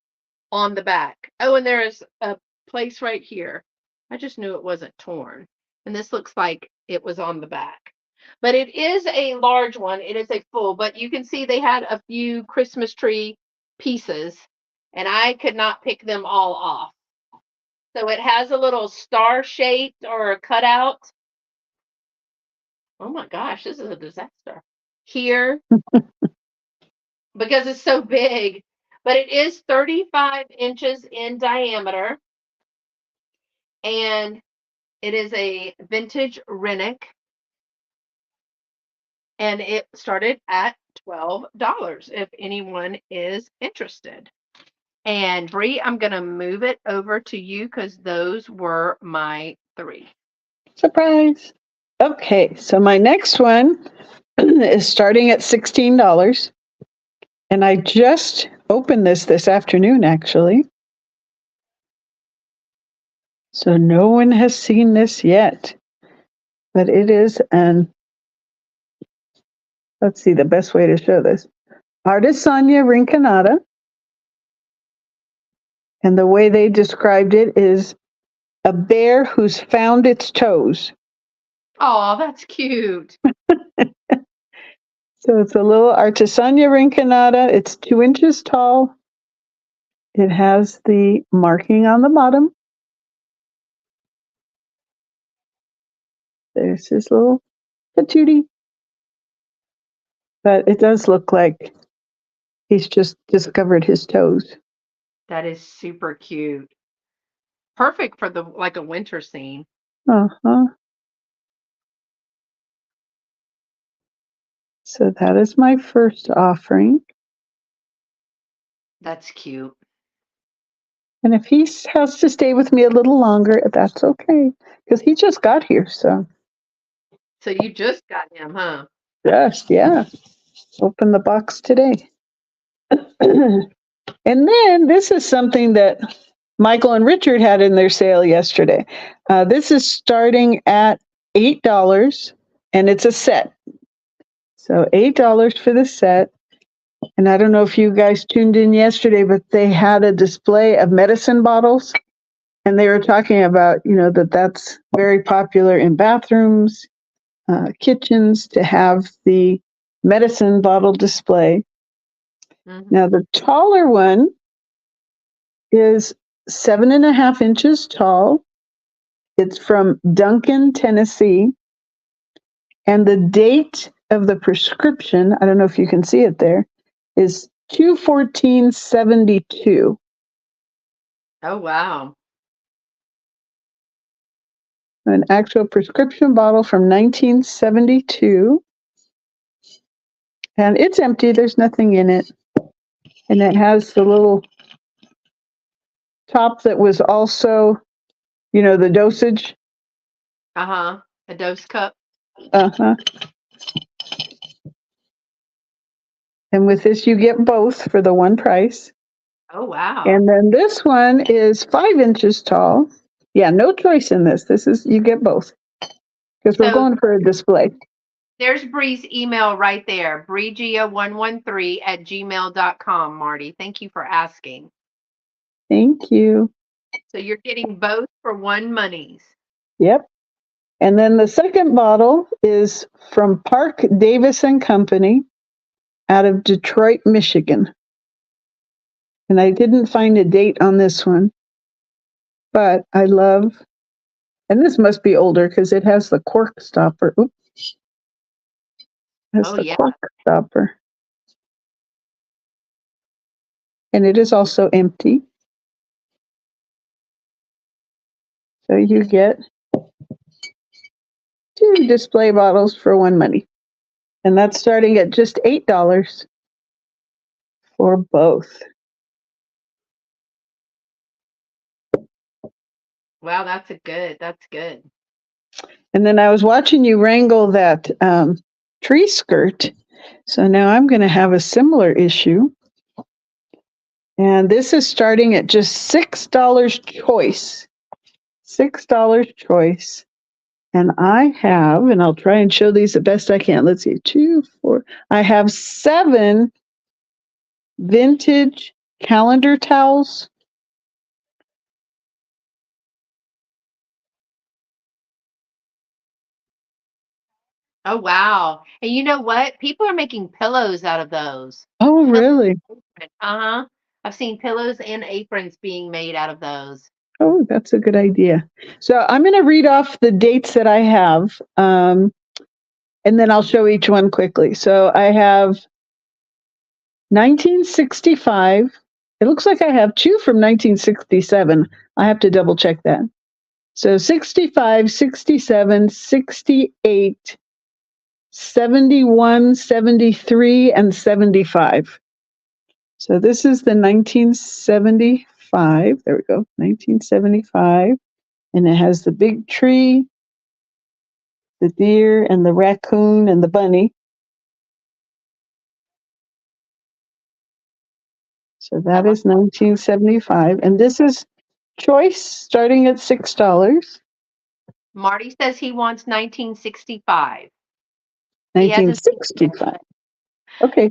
on the back. Oh, and there is a place right here. I just knew it wasn't torn. And this looks like it was on the back. But it is a large one. It is a full, but you can see they had a few Christmas tree pieces, and I could not pick them all off. So it has a little star shaped or a cutout. Oh my gosh, this is a disaster. Here, because it's so big, but it is 35 inches in diameter, and it is a vintage Rennick, and it started at $12 if anyone is interested. And Bree, I'm going to move it over to you because those were my three. Surprise. Okay, so my next one is starting at $16. And I just opened this afternoon, actually. So no one has seen this yet. But it is let's see the best way to show this. Artisania rinconata. And the way they described it is a bear who's found its toes. Oh, that's cute. So it's a little Artisania rinconata. It's 2 inches tall. It has the marking on the bottom. There's his little patootie. But it does look like he's just discovered his toes. That is super cute. Perfect for the like a winter scene. Uh-huh. So that is my first offering. That's cute. And if he has to stay with me a little longer, that's okay. Because he just got here. So, So you just got him, huh? yes, yeah. Open the box today. And then this is something that Michael and Richard had in their sale yesterday. This is starting at $8 and it's a set. So $8 for the set. And I don't know if you guys tuned in yesterday, but they had a display of medicine bottles. And they were talking about, that's very popular in bathrooms, kitchens to have the medicine bottle display. Mm-hmm. Now, the taller one is 7.5 inches tall. It's from Duncan, Tennessee. And the date of the prescription, I don't know if you can see it there, is 2/14/72. Oh, wow. An actual prescription bottle from 1972. And it's empty, there's nothing in it. And it has the little top that was also, the dosage. Uh-huh. A dose cup. Uh-huh. And with this, you get both for the one price. Oh, wow. And then this one is 5 inches tall. Yeah, no choice in this. You get both because we're So going for a display. there's Bree's email right there, breegia113@gmail.com, Marty. Thank you for asking. Thank you. So you're getting both for one monies. Yep. And then the second bottle is from Park Davis and Company out of Detroit, Michigan. And I didn't find a date on this one, but I love, and this must be older because it has the cork stopper. Oops. It has Oh, the yeah. cork stopper. And it is also empty. So you get 2 display bottles for 1 money. And that's starting at just $8 for both. Wow, that's good. And then I was watching you wrangle that tree skirt. So now I'm going to have a similar issue. And this is starting at just $6 choice. $6 choice. And I have, and I'll try and show these the best I can. Let's see, 2, 4. I have 7 vintage calendar towels. Oh wow. And you know what? People are making pillows out of those. Oh, Pillows, really? uh-huh. I've seen pillows and aprons being made out of those. Oh, that's a good idea. So I'm going to read off the dates that I have, and then I'll show each one quickly. So I have 1965. It looks like I have 2 from 1967. I have to double check that. So 65, 67, 68, 71, 73, and 75. So this is the 1975. There we go. 1975. And it has the big tree, the deer, and the raccoon, and the bunny. So I that love is 1975. And this is choice starting at $6. Marty says he wants 1965. He hasn't seen it yet, 1965. but Okay.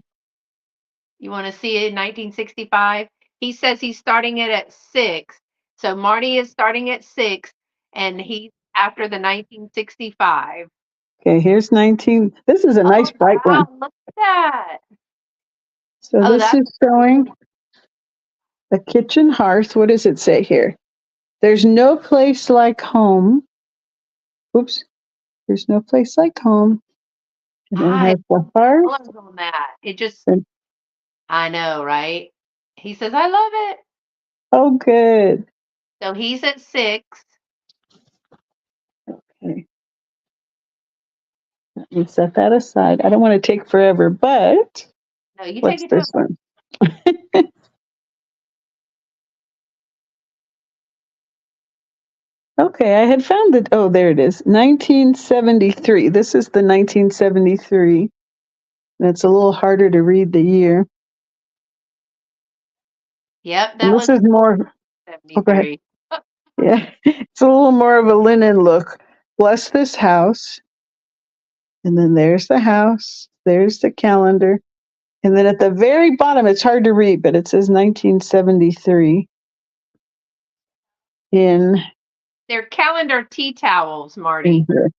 you want to see it in 1965? He says he's starting it at 6. So Marty is starting at 6 and he's after the 1965. Okay, here's 19. This is a Oh nice bright wow, one. look at that. So Oh, this that's is showing a kitchen hearth. What does it say here? There's no place like home. Oops. There's no place like home. And then it I has the hearth. colors on that. It just And, I know, right? He says I love it. oh, good. So he's at 6. Okay. Let me set that aside. I don't want to take forever, but No, you take what's it to this one? Okay, I had found it. Oh, there it is. 1973. This is the 1973. And it's a little harder to read the year. Yep, And that this was is more, oh, go ahead. 73. Yeah, it's a little more of a linen look. Bless this house. And then there's the house. There's the calendar. And then at the very bottom, it's hard to read, but it says 1973 in, They're calendar tea towels, in Marty. here.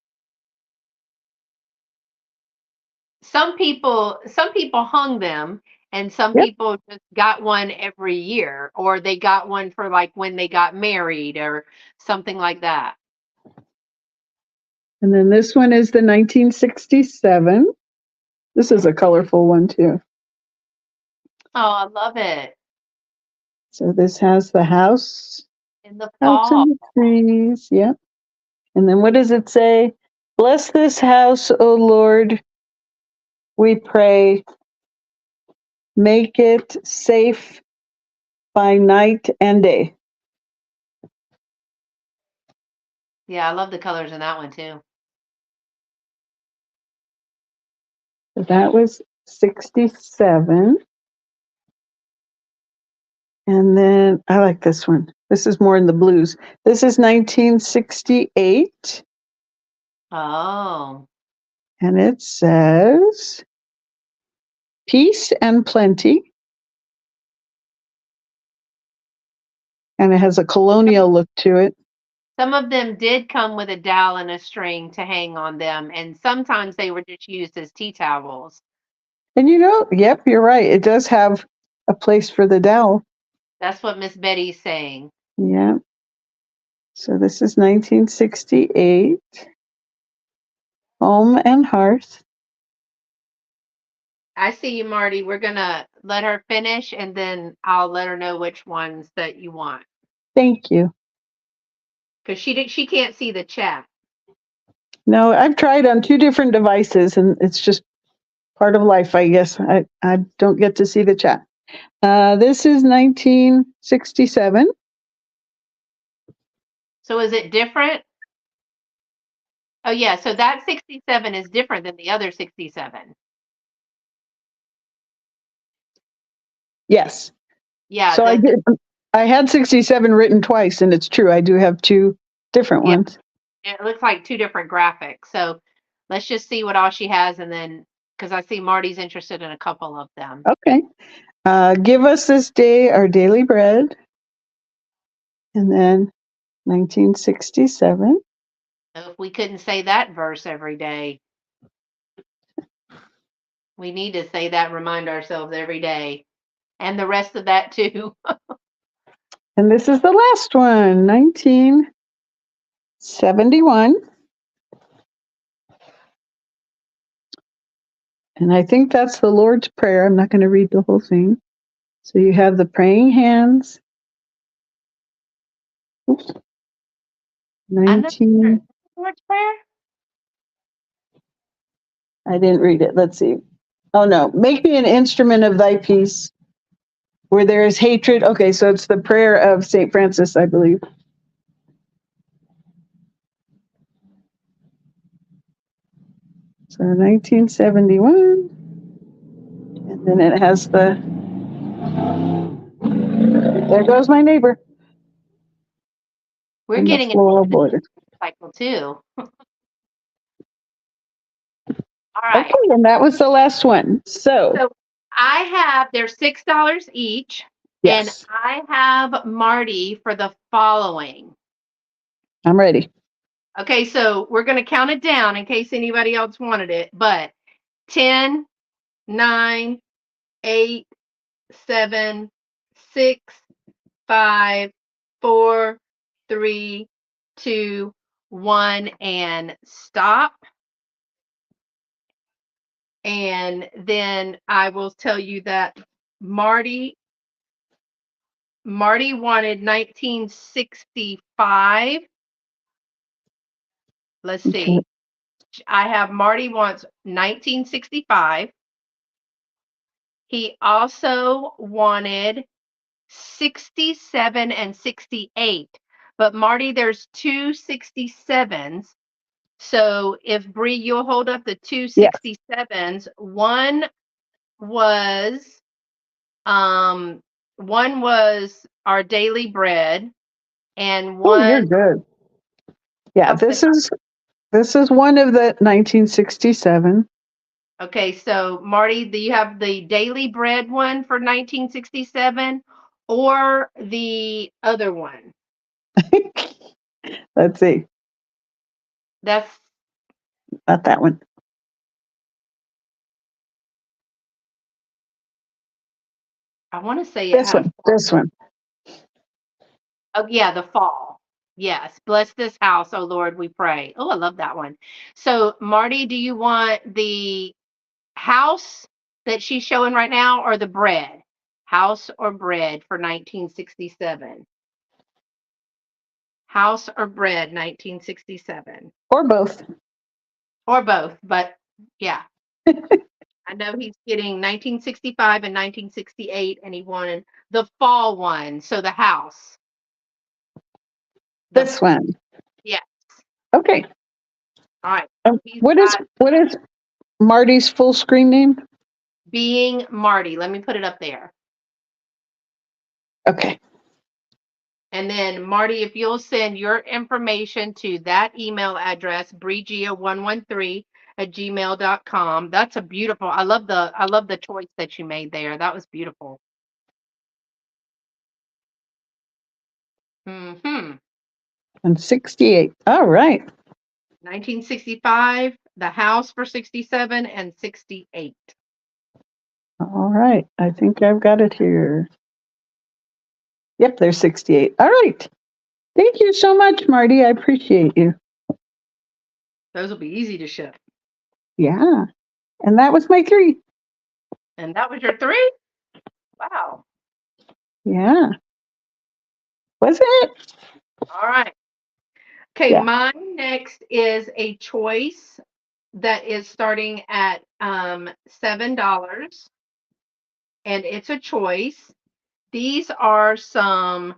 Some people hung them and some Yep. people just got one every year or they got one for like when they got married or something like that. And then this one is the 1967. This is a colorful one too. Oh, I love it. So this has the house, In the house fall. and the trees. Yep. And then what does it say? Bless this house, O Lord, we pray. Make it safe by night and day. Yeah, I love the colors in that one too. So that was 67. And then I like this one. This is more in the blues. This is 1968. Oh. And it says peace and plenty. And it has a colonial look to it. Some of them did come with a dowel and a string to hang on them, and sometimes they were just used as tea towels. And yep, you're right. It does have a place for the dowel. That's what Miss Betty's saying. Yeah. So this is 1968. Home and hearth. I see you, Marty. We're gonna let her finish, and then I'll let her know which ones that you want. Thank you. because she can't see the chat. No, I've tried on 2 different devices, and it's just part of life, I guess. I don't get to see the chat. This is 1967. So is it different? Oh yeah, so that 67 is different than the other 67. Yes. Yeah, So I did. I had 67 written twice, and it's true. I do have 2 different yeah, ones. it looks like 2 different graphics. So let's just see what all she has, and then because I see Marty's interested in a couple of them. Okay. Give us this day our daily bread. And then 1967. So if we couldn't say that verse every day, we need to say that, remind ourselves every day, and the rest of that too. And this is the last one, 1971. And I think that's the Lord's Prayer. I'm not going to read the whole thing. So you have the praying hands. Oops. I know 19. Lord's Prayer. I didn't read it. Let's see. Oh no. Make me an instrument of thy peace where there is hatred. Okay, so it's the prayer of St. Francis, I believe. So 1971. And then it has the, there goes my neighbor. We're And the getting into floral the border. cycle too. All Okay, right. and that was the last one. So, So I have, they're $6 each, and yes, I have Marty for the following. I'm ready. Okay, so we're going to count it down in case anybody else wanted it, but 10, 9, 8, 7, 6, 5, 4, 3, 2, 1, and stop. And then I will tell you that Marty wanted 1965. Let's Okay. see. I have Marty wants 1965. He also wanted 67 and 68. But Marty, there's 267s. So if Bree, you'll hold up the two Yes. 67s, was um one was our daily bread, and Oh, you're one good. Yeah, what's the this is one of the 1967. okay, so Marty, do you have the daily bread one for 1967 or the other one? Let's see. That's Not that one. I want to say it This had a one. This one. oh yeah, the fall. Yes, bless this house, oh Lord, we pray. Oh, I love that one. So Marty, do you want the house that she's showing right now or the bread? House or bread for 1967? House or bread 1967? Or both. Or both, but yeah. I know he's getting 1965 and 1968 and he wanted the fall one, so the house. The This one. yeah. Okay. All right. He's What is got what is Marty's full screen name? being Marty. Let me put it up there. Okay. And then Marty, if you'll send your information to that email address, bregia113@gmail.com. That's a beautiful. I love the choice that you made there. That was beautiful. Mm-hmm. And 68. All right. 1965, the house for 67 and 68. All right. I think I've got it here. Yep, there's 68. All right. Thank you so much, Marty. I appreciate you. Those will be easy to ship. Yeah. And that was my 3. And that was your 3? Wow. Yeah. Was it? All right. Okay, Yeah. mine next is a choice that is starting at $7, and it's a choice. These are some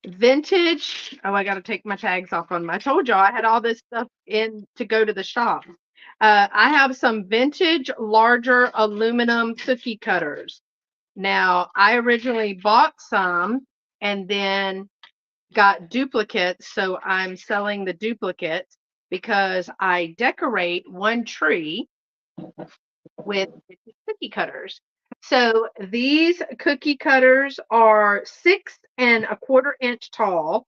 vintage. Oh, I got to take my tags off on my. I told y'all I had all this stuff in to go to the shop. I have some vintage larger aluminum cookie cutters. Now, I originally bought some and then got duplicates, so I'm selling the duplicates because I decorate one tree with cookie cutters. So these cookie cutters are 6.25 inch tall.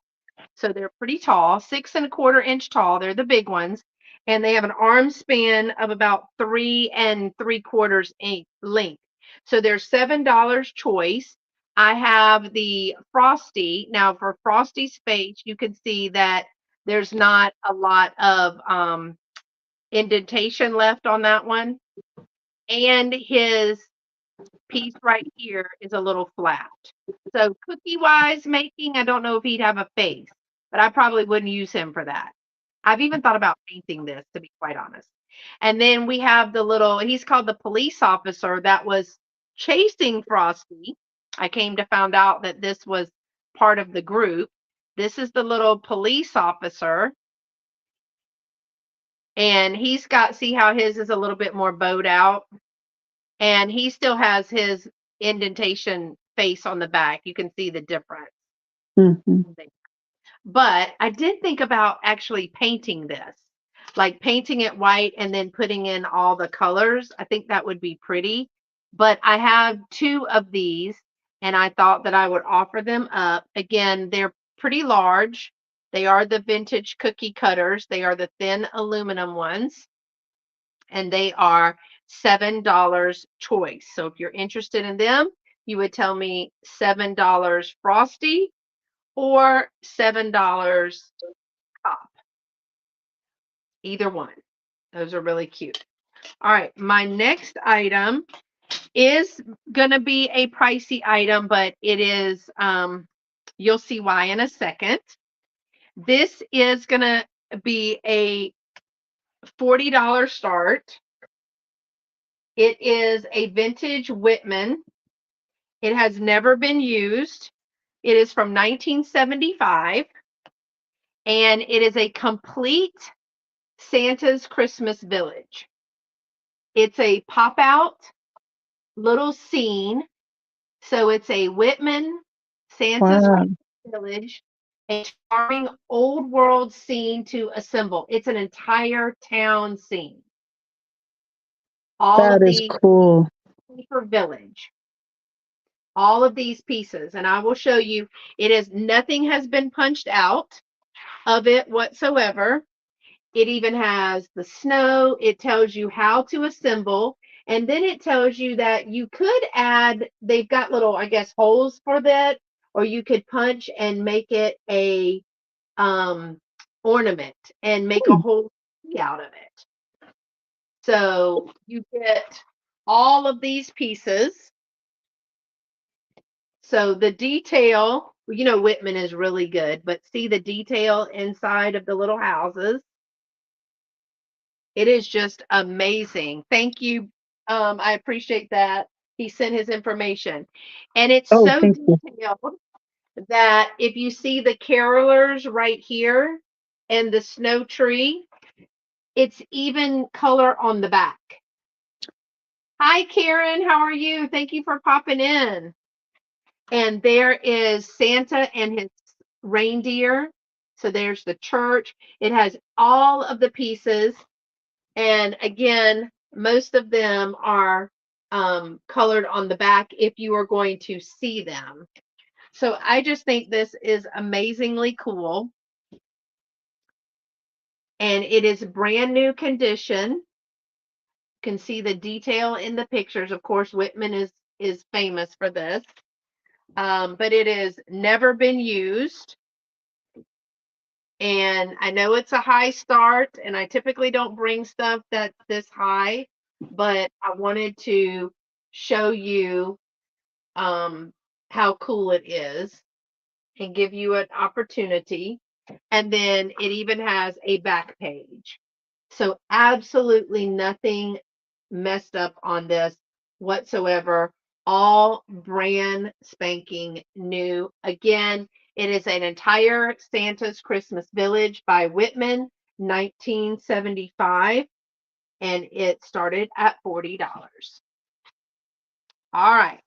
So they're pretty tall, 6.25 inch tall. They're the big ones. And they have an arm span of about 3.75 length. So they're $7 choice. I have the Frosty. Now for Frosty space, you can see that there's not a lot of indentation left on that one. And his piece right here is a little flat. So cookie wise making, I don't know if he'd have a face, but I probably wouldn't use him for that. I've even thought about painting this, to be quite honest. And then we have the little, he's called the police officer that was chasing Frosty. I came to find out that this was part of the group. This is the little police officer. And he's got, see how his is a little bit more bowed out? And he still has his indentation face on the back. You can see the difference. Hmm. But I did think about actually painting this, like painting it white and then putting in all the colors. I think that would be pretty. But I have two of these and I thought that I would offer them up. Again, they're pretty large. They are the vintage cookie cutters, they are the thin aluminum ones, and they are $7 choice. So if you're interested in them, you would tell me $7 Frosty or $7 Cop. Either one. Those are really cute. All right, my next item is going to be a pricey item, but it is, you'll see why in a second. This is going to be a $40 start. It is a vintage Whitman. It has never been used. It is from 1975, and it is a complete Santa's Christmas Village. It's a pop out little scene. So it's a Whitman Santa's Wow. Christmas Village, a charming old world scene to assemble. It's an entire town scene. All That of is the cool. paper village, all of these pieces, and I will show you. It is nothing has been punched out of it whatsoever. It even has the snow. It tells you how to assemble. And then it tells you that you could add, they've got little, I guess, holes for that, or you could punch and make it a um, ornament and make a Hmm. whole tree out of it. So you get all of these pieces. So the detail, Whitman is really good, but see the detail inside of the little houses. It is just amazing. Thank you. I appreciate that. He sent his information. And it's Oh, so thank you. detailed that if you see the carolers right here and the snow tree, it's even color on the back. Hi, Karen. How are you? Thank you for popping in. And there is Santa and his reindeer. So there's the church. It has all of the pieces. And again, most of them are colored on the back if you are going to see them. So I just think this is amazingly cool. And it is brand new condition. You can see the detail in the pictures. Of course, Whitman is famous for this. But it has never been used. And I know it's a high start, and I typically don't bring stuff that's this high, but I wanted to show you how cool it is and give you an opportunity. And then it even has a back page. So absolutely nothing messed up on this whatsoever. All brand spanking new. Again, it is an entire Santa's Christmas Village by Whitman, 1975, and it started at $40. All right.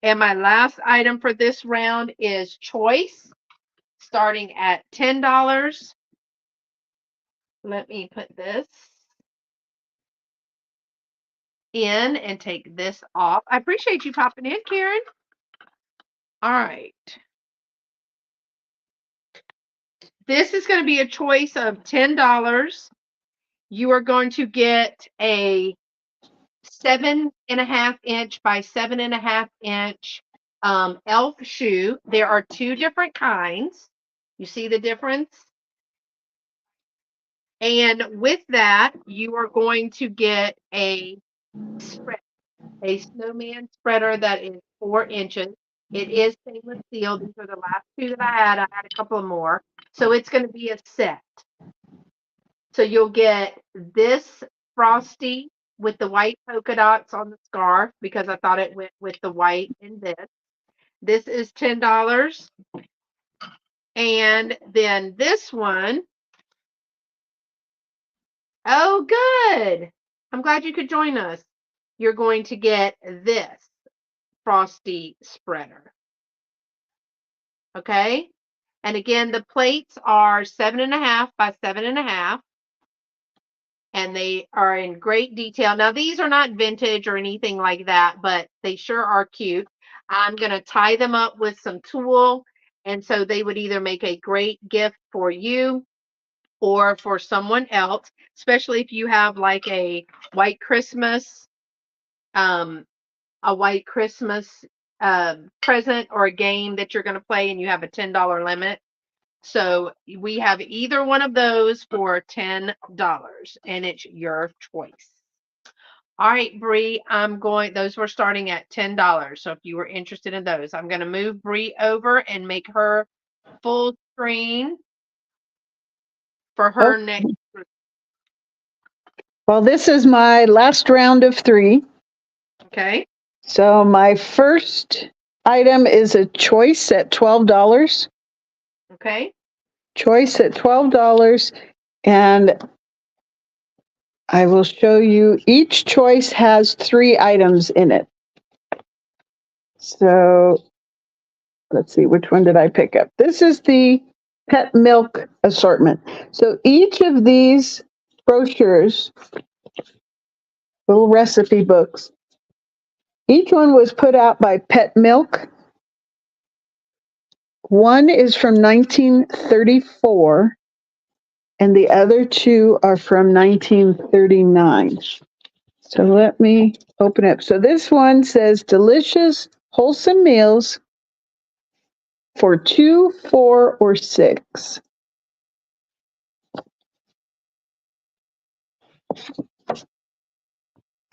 And my last item for this round is Choice, starting at $10. Let me put this in and take this off. I appreciate you popping in, Karen. All right. This is going to be a choice of $10. You are going to get a 7.5-inch by 7.5-inch elf shoe. There are two different kinds. You see the difference? And with that, you are going to get a spread, a snowman spreader that is 4 inches. It is stainless steel. These are the last two that I had. I had a couple more. So it's going to be a set. So you'll get this frosty with the white polka dots on the scarf because I thought it went with the white in this. This is $10. And then this one, oh, good. I'm glad you could join us. You're going to get this frosty spreader. Okay. And again, the plates are 7.5 by 7.5. And they are in great detail. Now, these are not vintage or anything like that, but they sure are cute. I'm going to tie them up with some tulle. And so they would either make a great gift for you or for someone else, especially if you have like white Christmas, um, a white Christmas present or a game that you're going to play and you have a $10 limit. So we have either one of those for $10, and it's your choice. All right, Bri, those were starting at $10. So if you were interested in those, I'm going to move Bri over and make her full screen for Oh, her next. well, this is my last round of 3. Okay. So my first item is a choice at $12. Okay. Choice at $12. And I will show you each choice has 3 items in it. So let's see, which one did I pick up? This is the pet milk assortment. So each of these brochures, little recipe books, each one was put out by Pet Milk. One is from 1934, and the other 2 are from 1939. So let me open up. So this one says delicious, wholesome meals for 2, 4, or 6.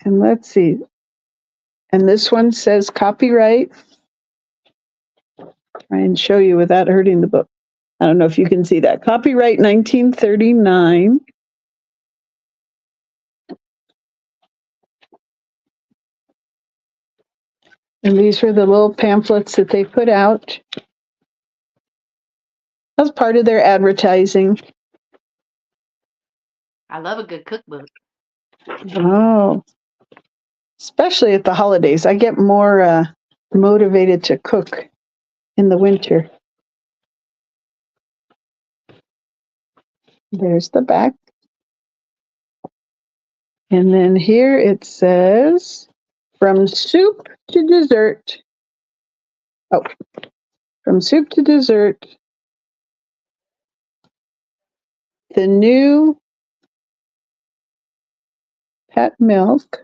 And let's see. And this one says copyright. Try and show you without hurting the book. I don't know if you can see that. Copyright 1939. And these were the little pamphlets that they put out as part of their advertising. I love a good cookbook. Oh, especially at the holidays. I get more motivated to cook in the winter. There's the back. And then here it says, from soup to dessert. Oh, from soup to dessert, the new pet milk.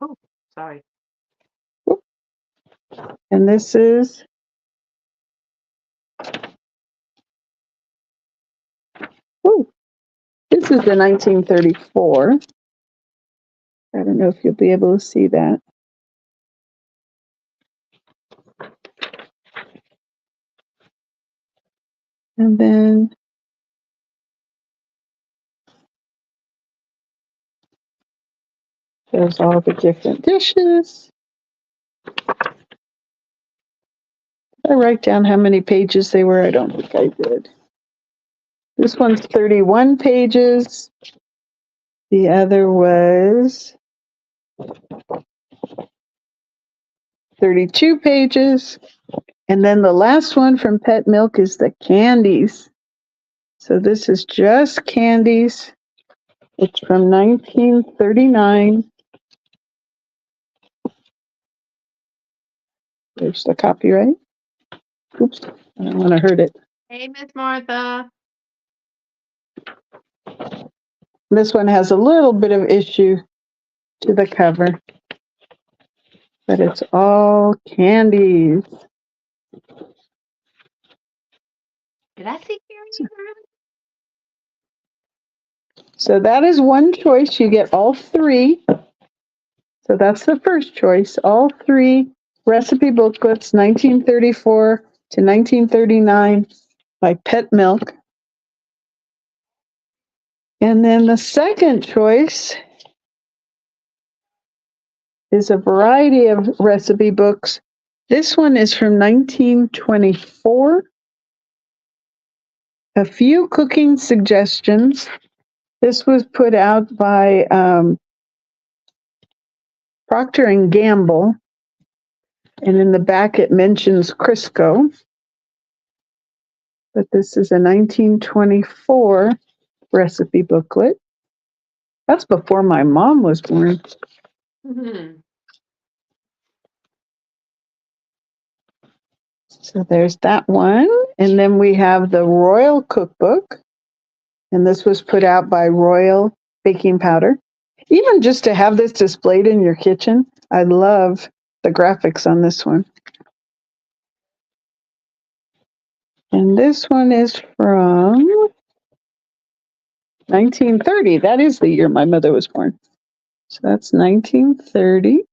Oh, sorry. And this is, this is the 1934. I don't know if you'll be able to see that. And then there's all the different dishes. I write down how many pages they were. I don't think I did. This one's 31 pages. The other was 32 pages. And then the last one from Pet Milk is the candies. So this is just candies. It's from 1939. There's the copyright. Oops, I don't want to hurt it. Hey, Miss Martha. This one has a little bit of issue to the cover, but it's all candies. Did I see Carrie? So that is one choice. You get all three. So that's the first choice. All three recipe booklets, 1934 to 1939 by Pet Milk. And then the second choice is a variety of recipe books. This one is from 1924. A few cooking suggestions. This was put out by Procter and Gamble, and in the back it mentions Crisco. But this is a 1924 recipe booklet. That's before my mom was born. Mm-hmm. So there's that one. And then we have the Royal Cookbook. And this was put out by Royal Baking Powder. Even just to have this displayed in your kitchen, I love the graphics on this one. And this one is from 1930. That is the year my mother was born. So that's 1930.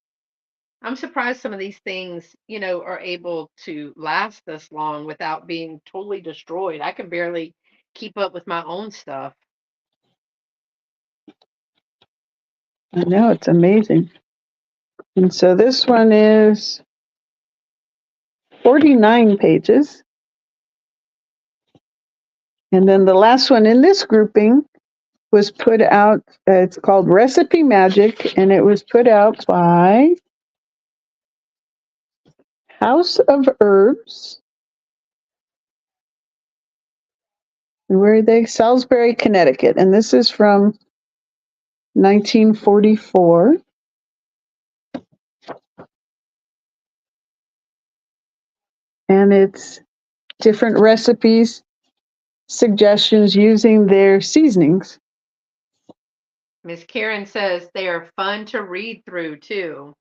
I'm surprised some of these things, are able to last this long without being totally destroyed. I can barely keep up with my own stuff. I know, it's amazing. And so this one is 49 pages. And then the last one in this grouping was put out, it's called Recipe Magic, and it was put out by House of Herbs. Where are they? Salisbury, Connecticut. And this is from 1944. And it's different recipes, suggestions using their seasonings. Miss Karen says they are fun to read through too.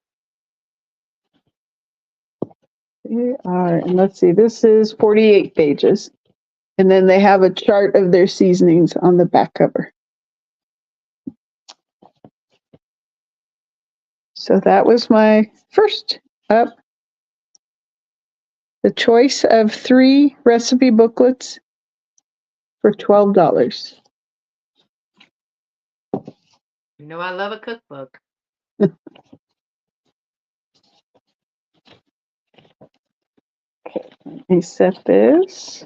They are, and let's see, this is 48 pages. And then they have a chart of their seasonings on the back cover. So that was my first up. The choice of 3 recipe booklets for $12. I love a cookbook. Let me set this.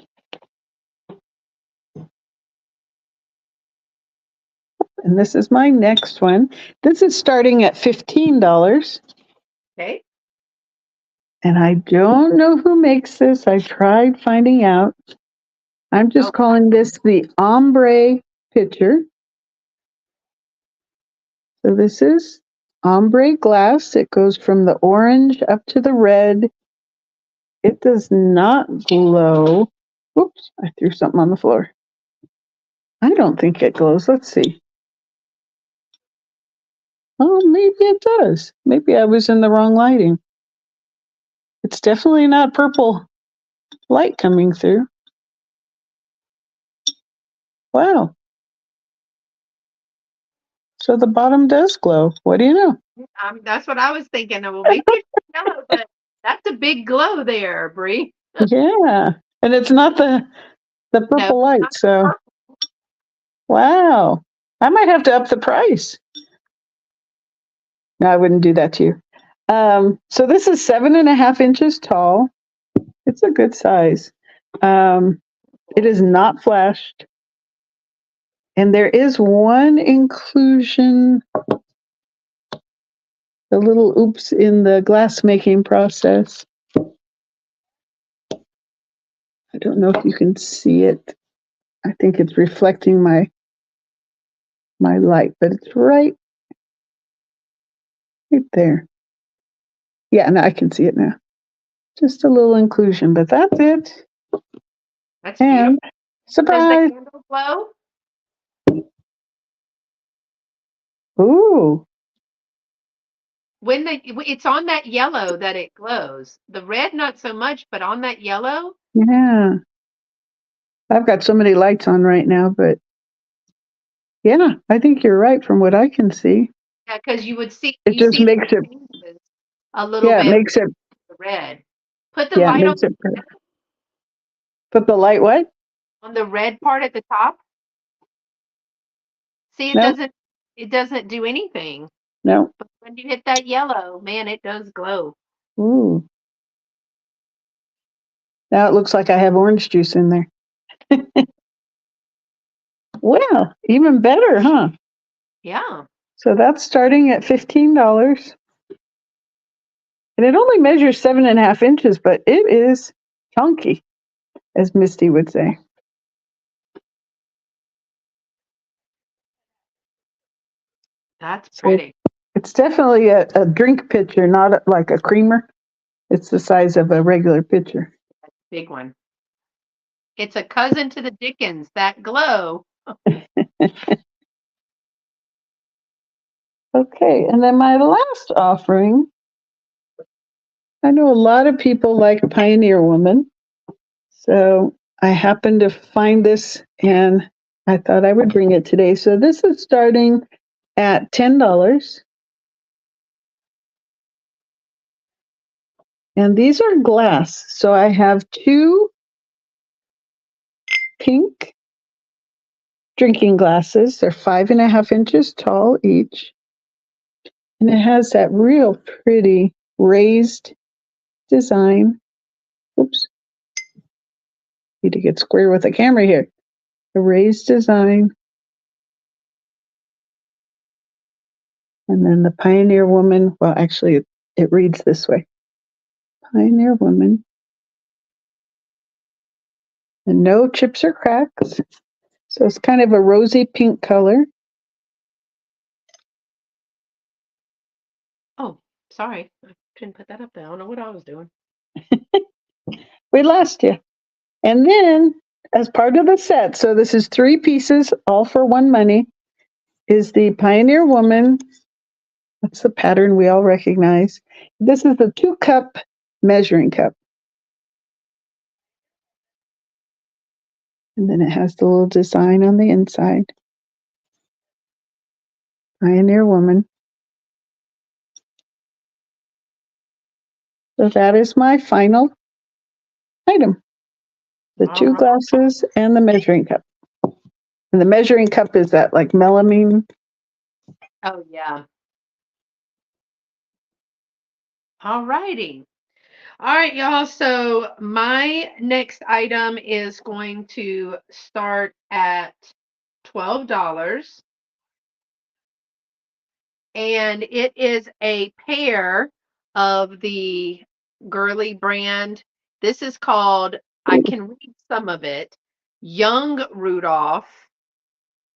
And this is my next one. This is starting at $15. Okay. And I don't know who makes this. I tried finding out. I'm just calling this the ombre pitcher. So this is ombre glass. It goes from the orange up to the red. It does not glow. Oops, I threw something on the floor. I don't think it glows. Let's see. Oh, maybe it does. Maybe I was in the wrong lighting. It's definitely not purple light coming through. Wow. So the bottom does glow. What do you know? That's what I was thinking. Well, maybe it's yellow, but that's a big glow there, Bri. Yeah. And it's not the No, purple light. not So, purple. wow. I might have to up the price. No, I wouldn't do that to you. So this is 7.5 inches tall. It's a good size. It is not flashed. And there is one inclusion, a little oops in the glass making process. I don't know if you can see it. I think it's reflecting my light, but it's right there. Yeah, now I can see it now. Just a little inclusion, but that's it. That's beautiful. And Does the surprise. candle glow? Ooh, When it's on that yellow that it glows. The red not so much, but on that yellow. yeah. I've got so many lights on right now, but yeah, I think you're right from what I can see. Yeah, because you would see It you just see that makes it, it changes a little yeah, it bit makes it, the red. Put the yeah, it light makes it pretty. Put the light what? on the red part at the top. See, No, it doesn't do anything. no. But when you hit that yellow, man, it does glow. Ooh, now it looks like I have orange juice in there. Well, even better, huh? Yeah, So that's starting at $15. And it only measures 7.5 inches, but it is chunky, as Misty would say. that's So pretty. it's definitely a drink pitcher, not like a creamer. It's the size of a regular pitcher. Big one. It's a cousin to the Dickens, that glow. Okay, and then my last offering. I know a lot of people like Pioneer Woman, so I happened to find this and I thought I would bring it today. So this is starting at $10. And these are glass. So I have two pink drinking glasses. They're 5.5 inches tall each. And it has that real pretty raised design. Oops, need to get square with the camera here. A raised design. And then the Pioneer Woman, well, actually, it reads this way. Pioneer Woman. And no chips or cracks. So it's kind of a rosy pink color. Oh, sorry. I couldn't put that up there. I don't know what I was doing. We lost you. And then, as part of the set, so this is 3 pieces, all for one money, is the Pioneer Woman. That's the pattern we all recognize. This is the 2-cup measuring cup. And then it has the little design on the inside. Pioneer Woman. So that is my final item. The All 2 right. glasses and the measuring cup. And the measuring cup is that like melamine. Oh, yeah. All righty. All right, y'all. So my next item is going to start at $12. And it is a pair of the girly brand. This is called, I can read some of it, Young Rudolph,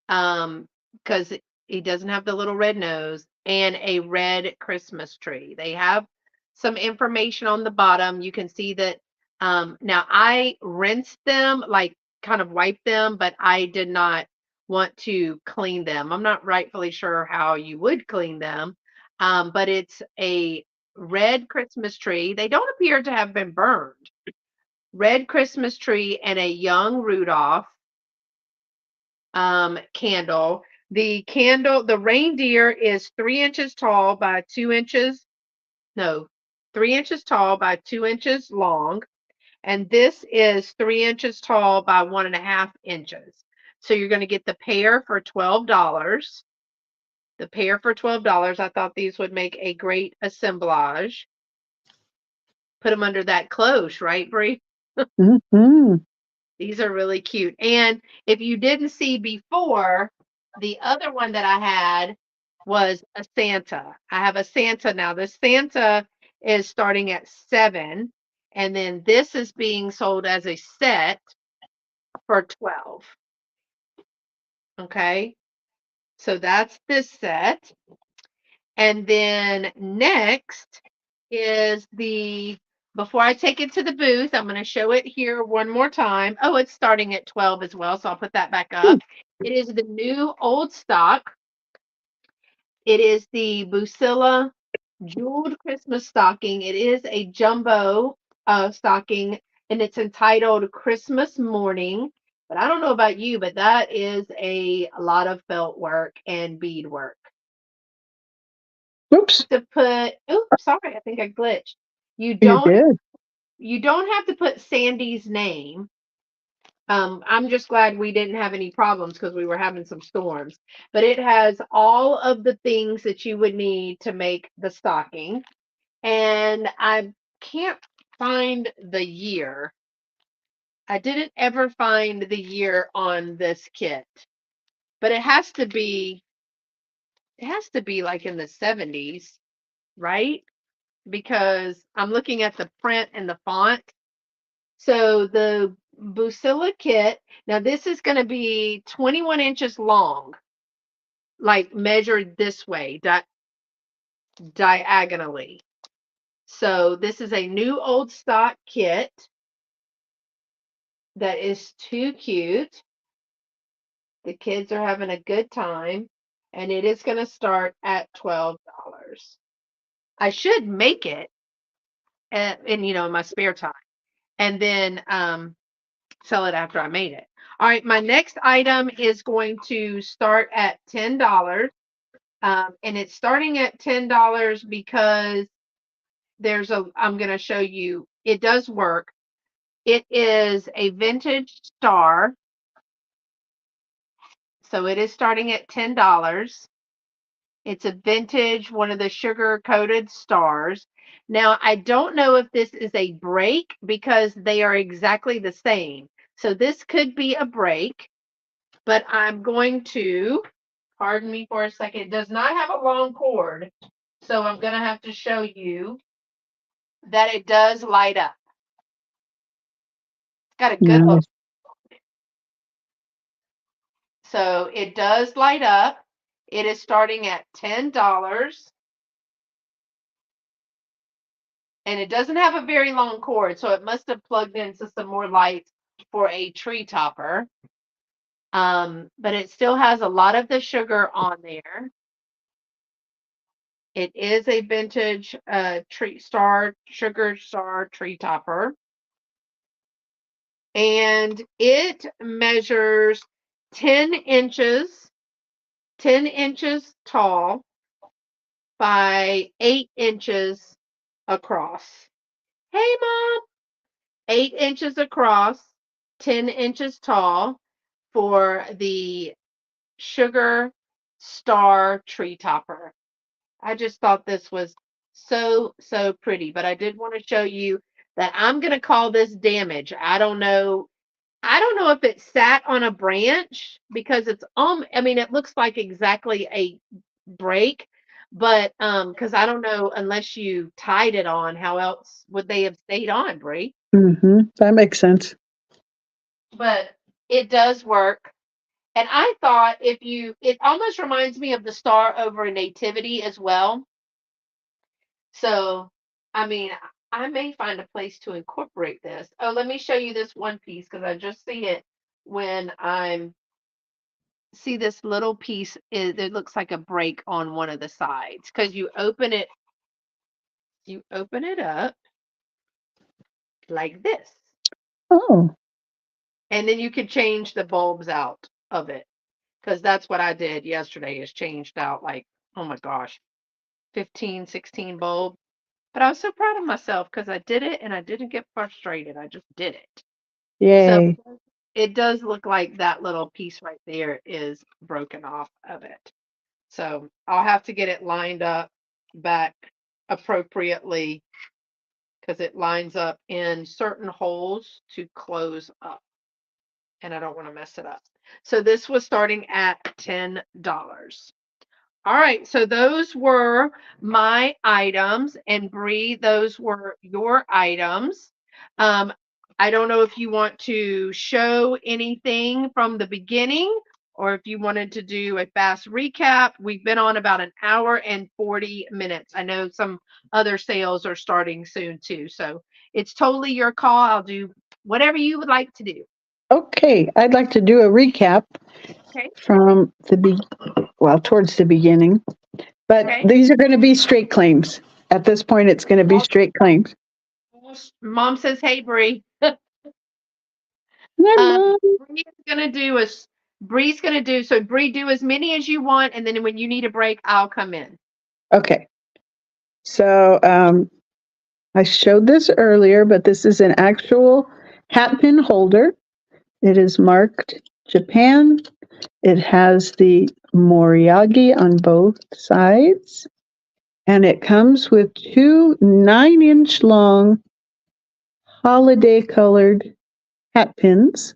because he doesn't have the little red nose, and a red Christmas tree. They have some information on the bottom. You can see that. Now I rinsed them, like kind of wiped them, but I did not want to clean them. I'm not rightfully sure how you would clean them, but it's a red Christmas tree. They don't appear to have been burned. Red Christmas tree and a young Rudolph candle. The reindeer is 3 inches tall by 2 inches. No, 3 inches tall by 2 inches long. And this is 3 inches tall by 1.5 inches. So you're going to get the pair for $12. The pair for $12. I thought these would make a great assemblage. Put them under that cloche, right, Brie? Mm-hmm. These are really cute. And if you didn't see before, the other one that I had was a Santa. I have a Santa now. This Santa is starting at 7, and then this is being sold as a set for 12. Okay. So that's this set. And then next is before I take it to the booth, I'm going to show it here one more time. Oh, it's starting at 12 as well, so I'll put that back up. It is the new old stock. It is the Busilla Jeweled Christmas Stocking. It is a jumbo stocking, and it's entitled Christmas Morning. But I don't know about you, but that is a lot of felt work and bead work. Oops, To put, oh, sorry, I think I glitched. You you don't did. you don't have to put Sandy's name. I'm just glad we didn't have any problems because we were having some storms. But it has all of the things that you would need to make the stocking. And I can't find the year. I didn't ever find the year on this kit. But it has to be like in the 70s, right? Because I'm looking at the print and the font. So the Busilla kit, now this is going to be 21 inches long, like measured this way, diagonally. So this is a new old stock kit that is too cute. The kids are having a good time, and it is going to start at $12. I should make it in my spare time, and then sell it after I made it. All right, my next item is going to start at $10. And it's starting at $10 because I'm going to show you, it does work. It is a vintage star. So it is starting at $10. It's a vintage, one of the sugar coated stars. Now, I don't know if this is a break because they are exactly the same. So this could be a break, but I'm going to, pardon me for a second, it does not have a long cord. So I'm going to have to show you that it does light up. It's got a good look. Nice. So it does light up. It is starting at $10. And it doesn't have a very long cord, so it must have plugged into some more lights for a tree topper. But it still has a lot of the sugar on there. It is a vintage sugar star tree topper. And it measures 10 inches, 10 inches tall by 8 inches across. Hey, Mom! 8 inches across, 10 inches tall for the sugar star tree topper. I just thought this was so, so pretty, but I did want to show you that I'm going to call this damage. I don't know if it sat on a branch because it looks like exactly a break, but because I don't know unless you tied it on, how else would they have stayed on, Brie? Mm-hmm. That makes sense. But it does work. And I thought it almost reminds me of the star over nativity as well. So, I mean, I may find a place to incorporate this. Oh, let me show you this one piece because I just see it when I'm see this little piece it looks like a break on one of the sides because you open it up like this, Oh, and then you can change the bulbs out of it because that's what I did yesterday is changed out like, oh my gosh, 15, 16 bulbs. But I was so proud of myself because I did it and I didn't get frustrated. I just did it. So Yay. it does look like that little piece right there is broken off of it. So I'll have to get it lined up back appropriately because it lines up in certain holes to close up and I don't want to mess it up. So this was starting at $10. All right, so those were my items, and Bree, those were your items. Um, I don't know if you want to show anything from the beginning or if you wanted to do a fast recap. We've been on about an hour and 40 minutes. I know some other sales are starting soon too, so it's totally your call. I'll do whatever you would like to do. Okay, I'd like to do a recap Okay, from towards the beginning. But okay. these are going to be straight claims. At this point, it's going to be straight claims. Mom says, "Hey, Bree." Hi, Um, Mom. Bree's gonna do is Bree's gonna do so. Bree, do as many as you want, and then when you need a break, I'll come in. Okay. So I showed this earlier, but this is an actual hat pin holder. It is marked Japan. It has the Moriagi on both sides. And it comes with two 9-inch long holiday colored hat pins.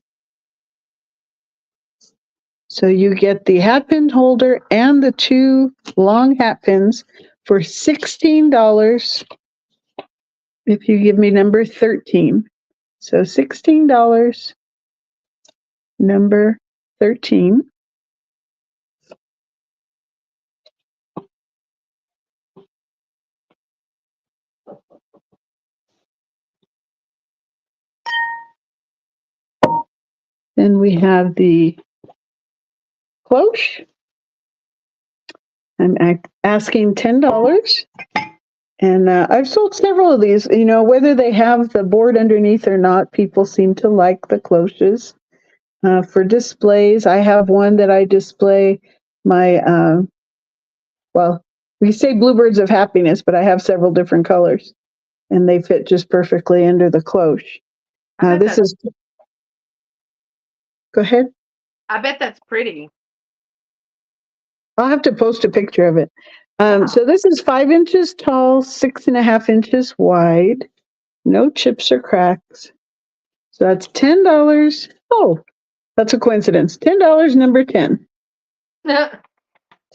So you get the hat pin holder and the two long hat pins for $16 if you give me number 13. So $16, number 13. Then we have the cloche. I'm asking $10. And I've sold several of these. You know, whether they have the board underneath or not, people seem to like the cloches. For displays, I have one that I display my, we say bluebirds of happiness, but I have several different colors, and they fit just perfectly under the cloche. I bet This that's is, go ahead. I bet that's pretty. I'll have to post a picture of it. Wow. So this is 5 inches tall, 6.5 inches wide, no chips or cracks. So that's $10. Oh, that's a coincidence. $10, number 10.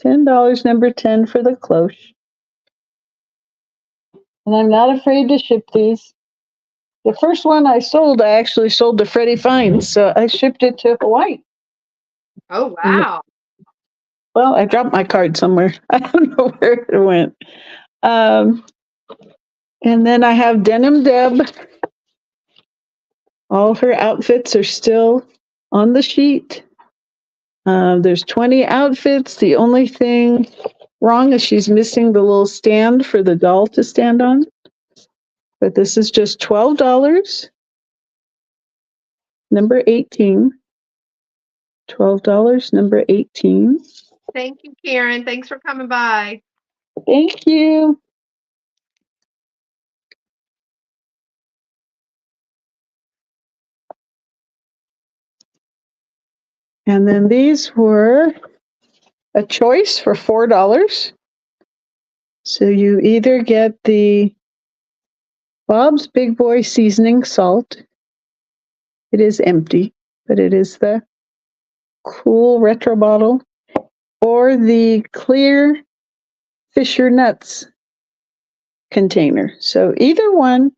$10, number 10 for the cloche. And I'm not afraid to ship these. The first one I sold, I actually sold to Freddie Fines, so I shipped it to Hawaii. Oh wow. Well, I dropped my card somewhere. I don't know where it went. Um, and then I have Denim Deb. All her outfits are still on the sheet. There's 20 outfits. The only thing wrong is she's missing the little stand for the doll to stand on. But this is just $12. Number 18. $12, number 18. Thank you, Karen. Thanks for coming by. Thank you. And then these were a choice for $4. So you either get the Bob's Big Boy seasoning salt. It is empty, but it is the cool retro bottle, or the clear Fisher Nuts container. So either one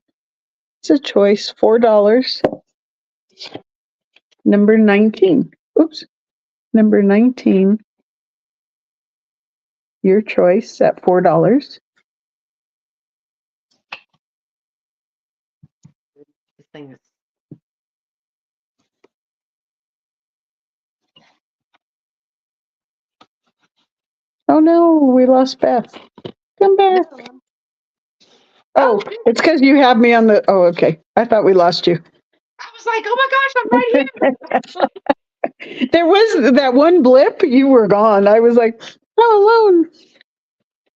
is a choice, $4. Number 19. Oops. Number 19, your choice at $4. This thing is Oh no, we lost Beth. Come back. no. Oh, Oh, it's because you have me on the. Oh, okay. I thought we lost you. I was like, oh my gosh, I'm right here. There was that one blip. You were gone. I was like, oh, alone.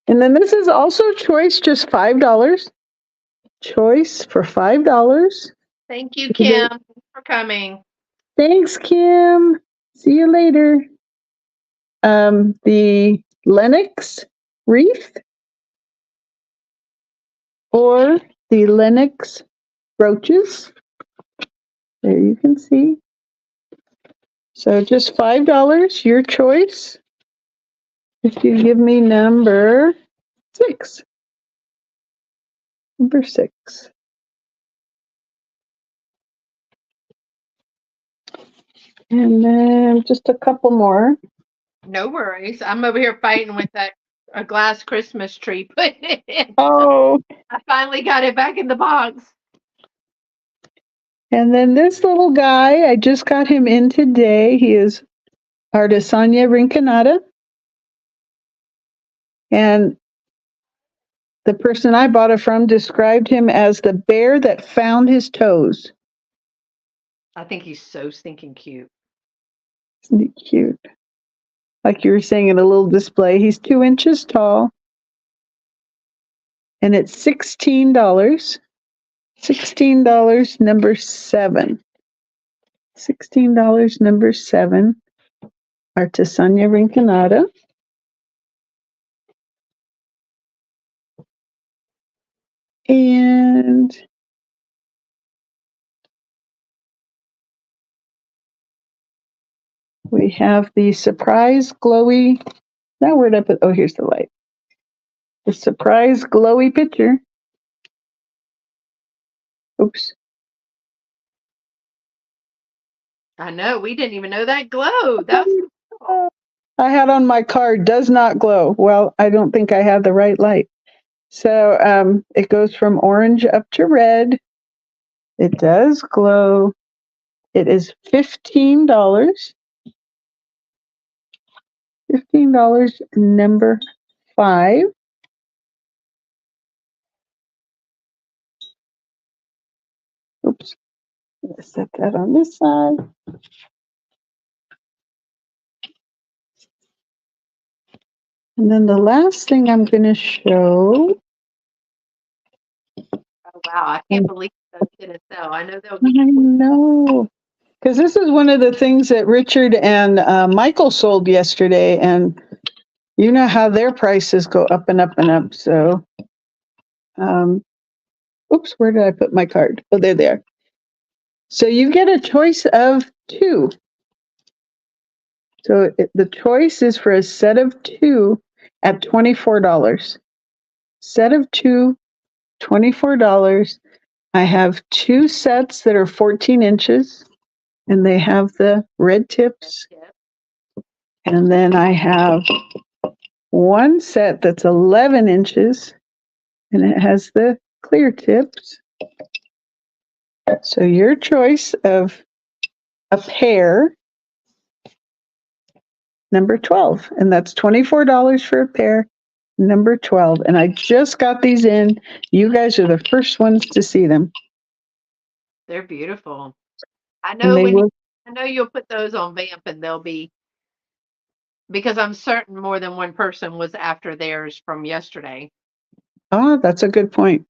And then this is also choice, just $5. choice for $5. Thank you, Kim, for coming. Thanks, Kim. See you later. The Lennox wreath or the Lennox brooches. There you can see. So just $5, your choice. If you give me number 6. Number 6. And then just a couple more. No worries. I'm over here fighting with a glass Christmas tree. Putting it in. Oh, I finally got it back in the box. and then this little guy, I just got him in today. He is Artisania rinconata. And the person I bought it from described him as the bear that found his toes. I think he's so stinking cute. Isn't he cute? Like you were saying in a little display, he's 2 inches tall. And it's $16. $16, number 7. $16, number 7. Artisania rinconata. And we have the surprise glowy. Now where'd I put? Oh, here's the light. The surprise glowy picture. Oops. I know. We didn't even know that glowed. That's cool. I had on my card, does not glow. Well, I don't think I had the right light. So it goes from orange up to red. It does glow. It is $15. $15, number 5. Oops. Let's set that on this side. And then the last thing I'm going to show. Oh, wow. I can't believe those didn't sell. I know they'll I be. know. Because this is one of the things that Richard and Michael sold yesterday. And you know how their prices go up and up and up. So, oops, where did I put my card? Oh, they're there. So you get a choice of 2. So the choice is for a set of 2 at $24. Set of 2, $24. I have 2 sets that are 14 inches, and they have the red tips. And then I have 1 set that's 11 inches, and it has the clear tips. So your choice of a pair, number 12, and that's $24 for a pair, number 12. And I just got these in. You guys are the first ones to see them. They're beautiful. I And know they when will. I know you'll put those on Vamp and they'll be because I'm certain more than one person was after theirs from yesterday. Oh, that's a good point.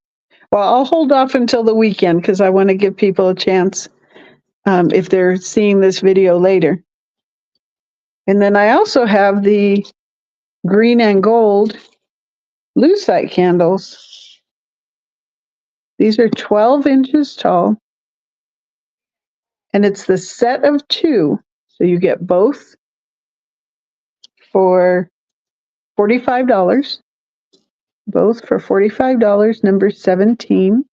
Well, I'll hold off until the weekend because I want to give people a chance if they're seeing this video later. And then I also have the green and gold lucite candles. These are 12 inches tall, and it's the set of 2. So you get both for $45. Both for $45, number 17.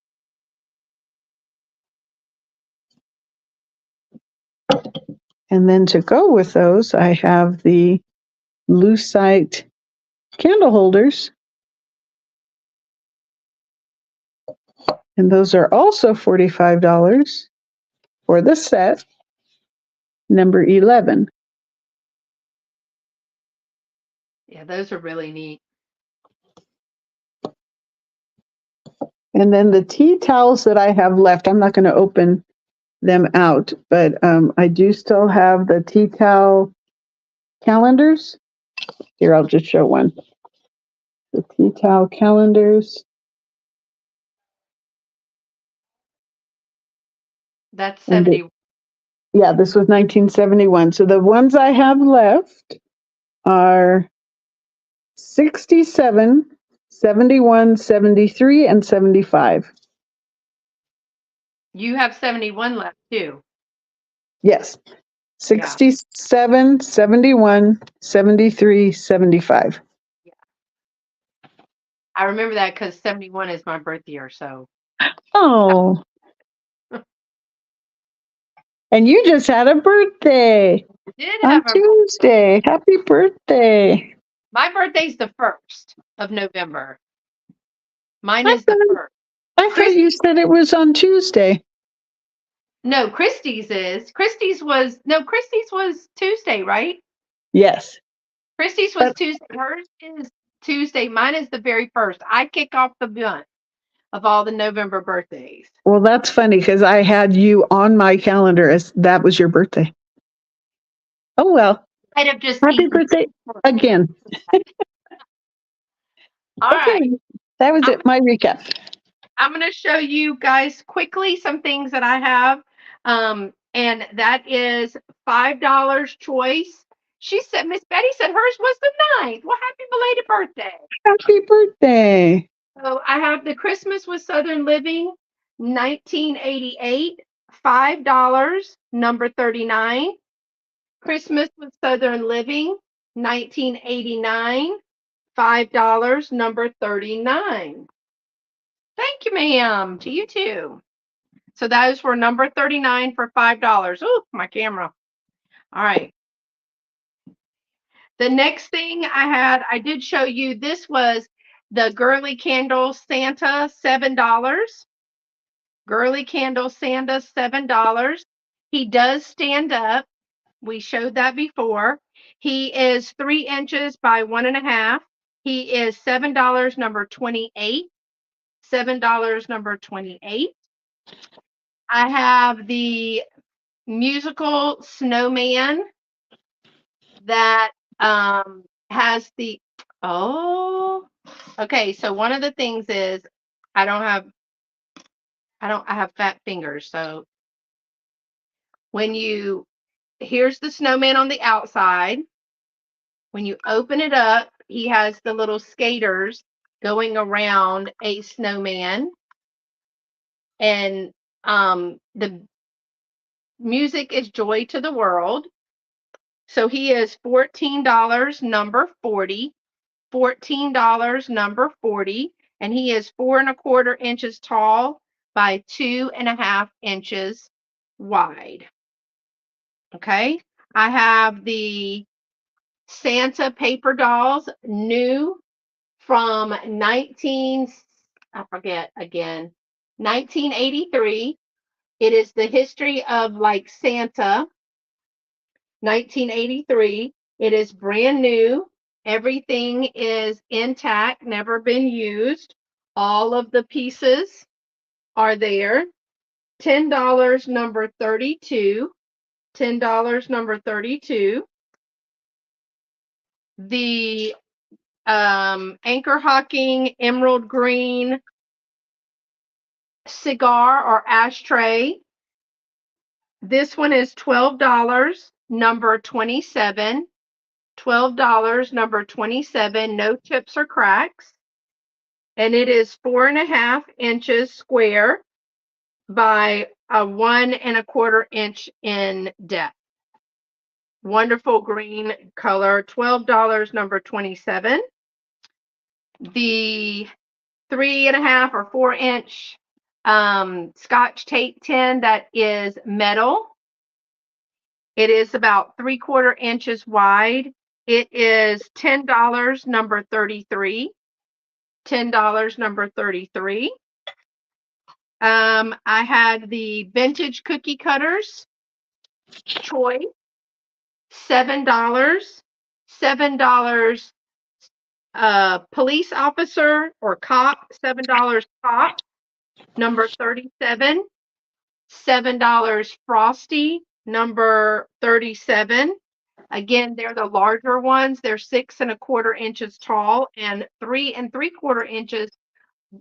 And then to go with those, I have the lucite candle holders. And those are also $45 for the set, number 11. Yeah, those are really neat. And then the tea towels that I have left, I'm not going to open them out, but I do still have the tea towel calendars. Here, I'll just show one. The tea towel calendars. That's And 70. yeah, this was 1971. So the ones I have left are 67, 71, 73, and 75. You have 71 left too. Yes. Yeah. 67, 71, 73, 75. Yeah. I remember that because 71 is my birth year. So Oh, and you just had a birthday I did on have a Tuesday. Happy birthday. my birthday's the 1st of November. Mine I is the thought, 1st. I thought Chris you said it was on Tuesday. No, Christie's is. Christie's was Tuesday, right? Yes. Christie's was But, Tuesday. Hers is Tuesday. Mine is the very 1st. I kick off the month of all the November birthdays. well, that's funny because I had you on my calendar as that was your birthday. Oh, well. I'd have just Happy eaten. birthday again. All right. Okay. That was I'm it. My recap. I'm going to show you guys quickly some things that I have. And that is $5 choice. She said, Miss Betty said hers was the 9th. Well, happy belated birthday. Happy birthday. So I have the Christmas with Southern Living, 1988, $5, number 39. Christmas with Southern Living, 1989, $5, number 39. Thank you, ma'am. To you too. So those were number 39 for $5. Oh, my camera. All right. The next thing I did show you, this was the Girly Candle Santa, $7. Girly Candle Santa, $7. He does stand up. We showed that before. He is 3 inches by 1.5. He is $7, number 28. $7, number 28. I have the musical snowman that has the oh okay, so one of the things is I don't have I have fat fingers. So when you here's the snowman on the outside. When you open it up, he has the little skaters going around a snowman, and the music is Joy to the World. So he is $14, number 40. $14, number 40. And he is 4.25 inches tall by 2.5 inches wide. Okay. I have the Santa paper dolls, new from I forget again, 1983. It is the history of like Santa, 1983. It is brand new. Everything is intact, never been used. All of the pieces are there. $10, number 32. $10, number 32. The Anchor Hawking Emerald Green cigar or ashtray. This one is $12, number 27. $12, number 27, no chips or cracks. And it is 4.5 inches square by a 1.25 inch in depth. Wonderful green color, $12, number 27. The 3.5 or 4 inch Scotch tape tin that is metal. It is about 3/4 inches wide. It is $10, number 33. $10, number 33. I had the vintage cookie cutters choice, $7. $7 police officer or cop, $7 cop, number 37. $7 frosty, number 37. Again, they're the larger ones. They're 6.25 inches tall and 3.75 inches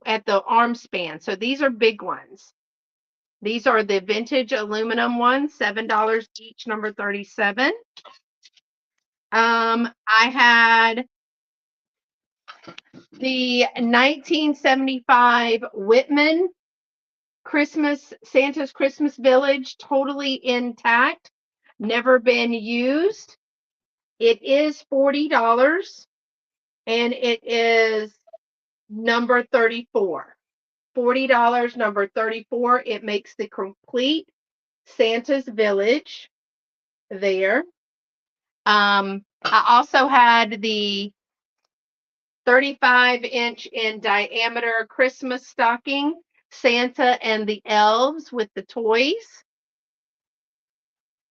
at the arm span. So these are big ones. These are the vintage aluminum ones, $7 each, number 37. I had the 1975 Whitman Santa's Christmas Village, totally intact, never been used. It is $40 and it is number 34. $40, number 34. It makes the complete Santa's Village there. I also had the 35-inch in diameter Christmas stocking, Santa and the elves with the toys.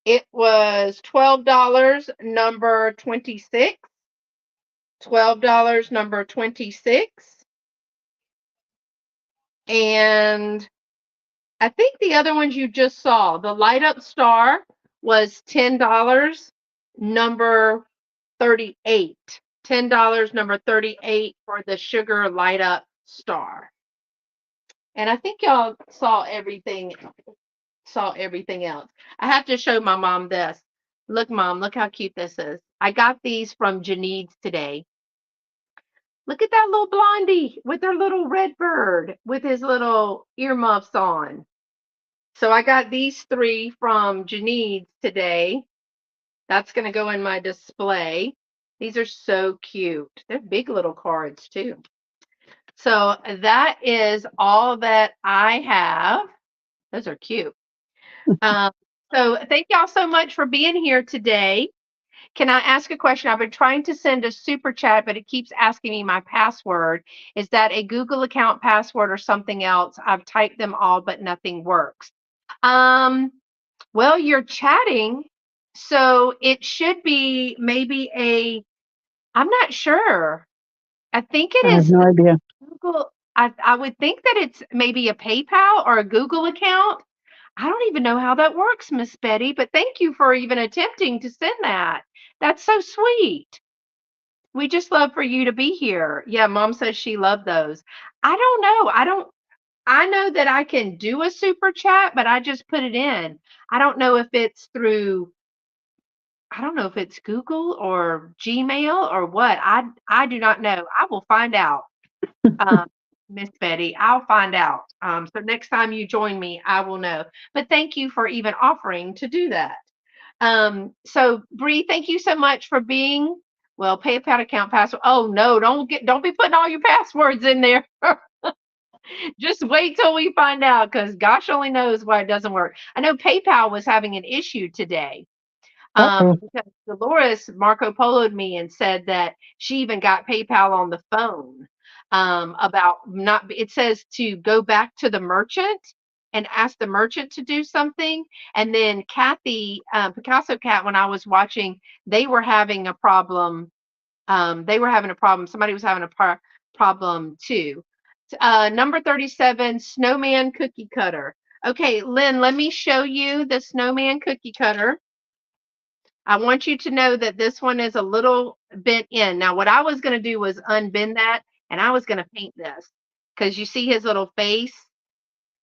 It was $12, number 26. $12, number 26. And I think the other ones you just saw, the light up star was $10, number 38. $10, number 38 for the sugar light up star. And I think y'all saw everything else. I have to show my mom this. Look, Mom, look how cute this is. I got these from Janine's today. Look at that little blondie with her little red bird with his little earmuffs on. So I got these 3 from Janine's today. That's going to go in my display. These are so cute. They're big little cards too. So that is all that I have. Those are cute. So thank y'all so much for being here today. Can I ask a question? I've been trying to send a super chat, but it keeps asking me my password. Is that a Google account password or something else? I've typed them all, but nothing works. Well, you're chatting, so it should be maybe I'm not sure. I think it I have is no idea. Google. I would think that it's maybe a PayPal or a Google account. I don't even know how that works, Miss Betty, but thank you for even attempting to send that. That's so sweet. We just love for you to be here. Yeah, Mom says she loved those. I don't know. I know that I can do a super chat, but I just put it in. I don't know if it's through I don't know if it's Google or Gmail or what. I do not know. I will find out. Um, Miss Betty, I'll find out. So next time you join me, I will know. But thank you for even offering to do that. So Bree, thank you so much for being PayPal account password. Oh no, don't be putting all your passwords in there. Just wait till we find out because gosh only knows why it doesn't work. I know PayPal was having an issue today. Uh-oh. Because Dolores Marco Poloed me and said that she even got PayPal on the phone about not, it says to go back to the merchant and ask the merchant to do something. And then Kathy, Picasso Cat, when I was watching, they were having a problem. Somebody was having a problem too. Number 37, snowman cookie cutter. Okay, Lynn, let me show you the snowman cookie cutter. I want you to know that this one is a little bent in. Now, what I was going to do was unbend that, and I was going to paint this because you see his little face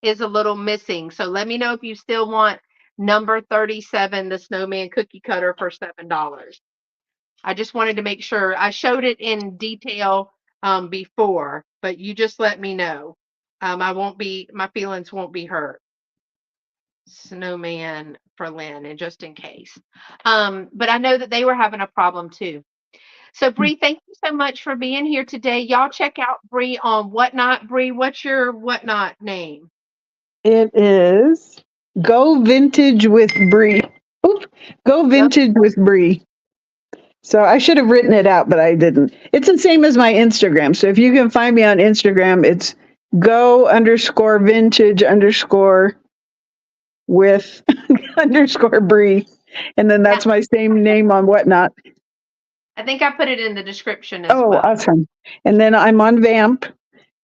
is a little missing. So let me know if you still want number 37, the snowman cookie cutter for $7. I just wanted to make sure I showed it in detail before, but you just let me know. My feelings won't be hurt. Snowman for Lynn, and just in case. But I know that they were having a problem too. So Bree, thank you so much for being here today. Y'all check out Bree on Whatnot. Bree, what's your Whatnot name? It is Go Vintage with Bri. Oop, Go Vintage with Bri. So I should have written it out, but I didn't. It's the same as my Instagram. So if you can find me on Instagram, it's go_vintage_ with _Bri. And then Yeah, that's my same name on Whatnot. I think I put it in the description as Oh, well. awesome. And then I'm on Vamp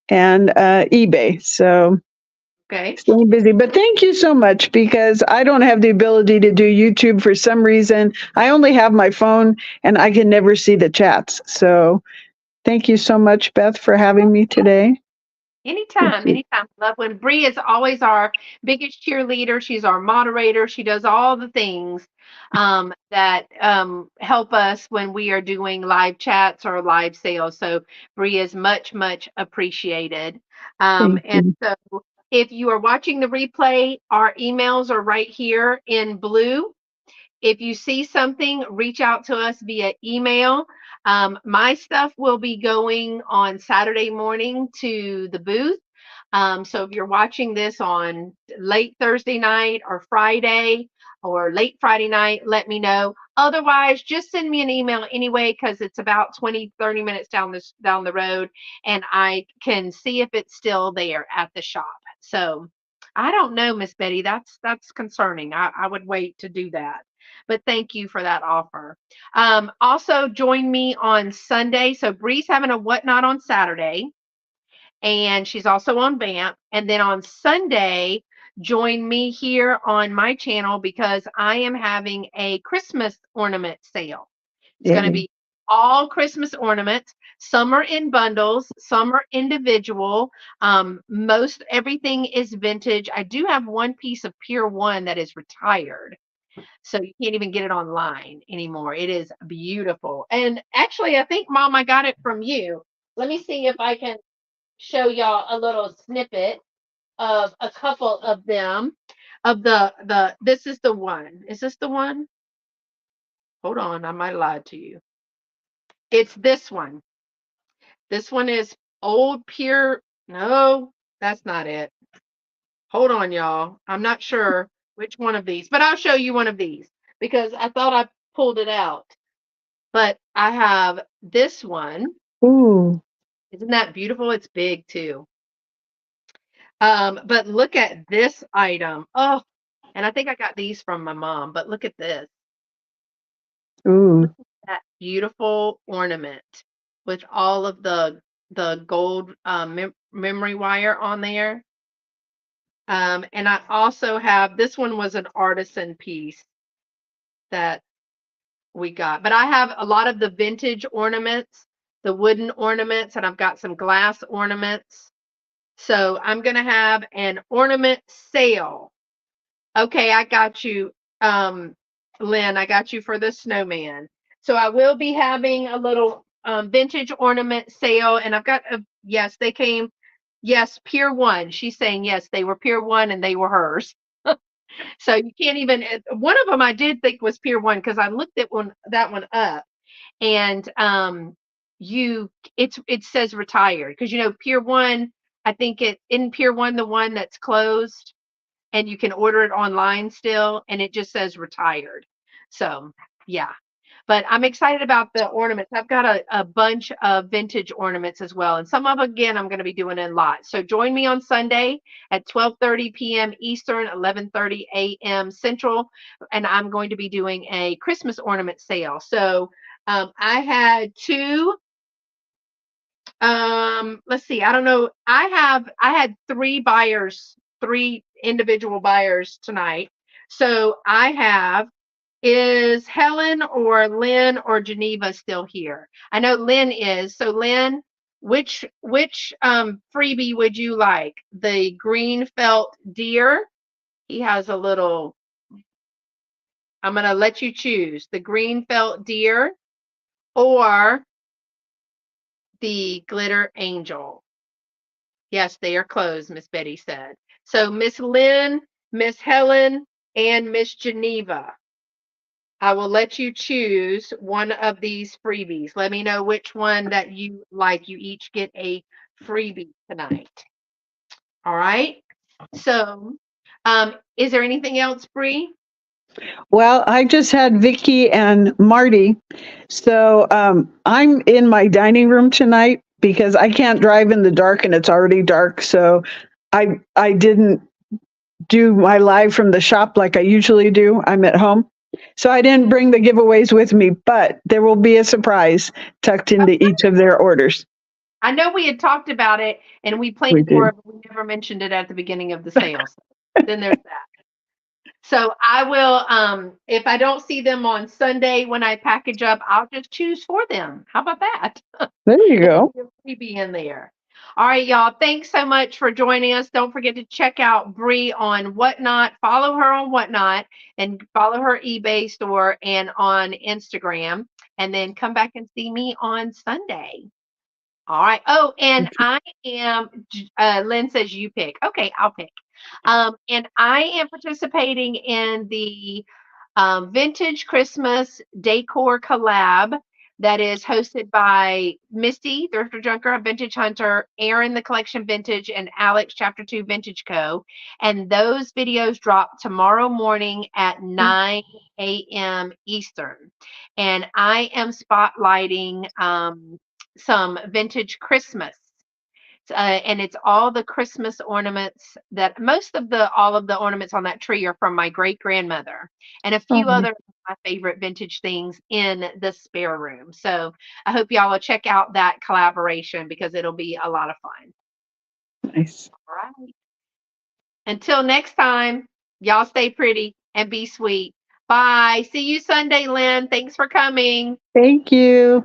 and eBay. So Okay. staying busy. But thank you so much because I don't have the ability to do YouTube for some reason. I only have my phone and I can never see the chats. So thank you so much, Beth, for having me today. Anytime, anytime. Love when Bree is always our biggest cheerleader. She's our moderator. She does all the things that help us when we are doing live chats or live sales. So Bree is much, much appreciated. Thank And you. so if you are watching the replay, our emails are right here in blue. If you see something, reach out to us via email. My stuff will be going on Saturday morning to the booth. So if you're watching this on late Thursday night or Friday or late Friday night, let me know. Otherwise, just send me an email anyway, because it's about 20, 30 minutes down the road, and I can see if it's still there at the shop. So I don't know, Miss Betty. That's concerning. I would wait to do that. But thank you for that offer. Also, join me on Sunday. So Bree's having a whatnot on Saturday, and she's also on Vamp. And then on Sunday, join me here on my channel because I am having a Christmas ornament sale. It's going to Yay. be all Christmas ornaments. Some are in bundles, some are individual. Most everything is vintage. I do have one piece of Pier 1 that is retired. So you can't even get it online anymore. It is beautiful. And actually, I think, Mom, I got it from you. Let me see if I can show y'all a little snippet of a couple of them. Of the this is the one. Is this the one? Hold on, I might have lied to you. It's this one. This one is old pure. No, that's not it. Hold on, y'all. I'm not sure which one of these, but I'll show you one of these because I thought I pulled it out. But I have this one. Ooh, Isn't that beautiful? It's big too. But look at this item. Oh, and I think I got these from my mom, but look at this. ooh, Look at that beautiful ornament with all of the gold memory wire on there. And I also have this one was an artisan piece that we got. But I have a lot of the vintage ornaments, the wooden ornaments, and I've got some glass ornaments. So I'm going to have an ornament sale. Okay, I got you, Lynn. I got you for the snowman. So I will be having a little vintage ornament sale, and I've got yes, they came. Yes, Pier 1. She's saying yes, they were Pier 1 and they were hers. So you can't even. One of them I did think was Pier 1 because I looked at that one up, and you it says retired because Pier 1. I think it in Pier 1 the one that's closed and you can order it online still, and it just says retired. So, yeah. But I'm excited about the ornaments. I've got a bunch of vintage ornaments as well. And some of them, again, I'm going to be doing in lots. So join me on Sunday at 12:30 p.m. Eastern, 11:30 a.m. Central. And I'm going to be doing a Christmas ornament sale. So I had two let's see. I don't know. I had three individual buyers tonight. So I have is Helen or Lynn or Geneva still here? I know Lynn is. So Lynn, which freebie would you like? The green felt deer. He has a little I'm going to let you choose. The green felt deer or the glitter angel. Yes, they are closed, Miss Betty said. So Miss Lynn, Miss Helen, and Miss Geneva, I will let you choose one of these freebies. Let me know which one that you like. You each get a freebie tonight. All right. So, is there anything else, Bree? well, I just had Vicky and Marty. So I'm in my dining room tonight because I can't drive in the dark and it's already dark. So I didn't do my live from the shop like I usually do. I'm at home. So I didn't bring the giveaways with me, but there will be a surprise tucked into each of their orders. I know we had talked about it and we planned We for did. it, but we never mentioned it at the beginning of the sales. Then there's that. So I will, if I don't see them on Sunday when I package up, I'll just choose for them. How about that? There you And go. we'll be in there. All right, y'all. Thanks so much for joining us. Don't forget to check out Bri on Whatnot. Follow her on Whatnot and follow her eBay store and on Instagram. And then come back and see me on Sunday. All right. Oh, and I am, Lynn says you pick. Okay, I'll pick. And I am participating in the vintage Christmas decor collab that is hosted by Misty, Thrifter Junker, Vintage Hunter, Aaron, the Collection Vintage, and Alex, Chapter 2 Vintage Co. And those videos drop tomorrow morning at 9 a.m. Eastern. And I am spotlighting some vintage Christmas. And it's all the Christmas ornaments that most of the all of the ornaments on that tree are from my great grandmother, and a few Oh, other of my favorite vintage things in the spare room. So I hope y'all will check out that collaboration because it'll be a lot of fun. nice. All right. Until next time, y'all stay pretty and be sweet. Bye. See you Sunday, Lynn. Thanks for coming. Thank you.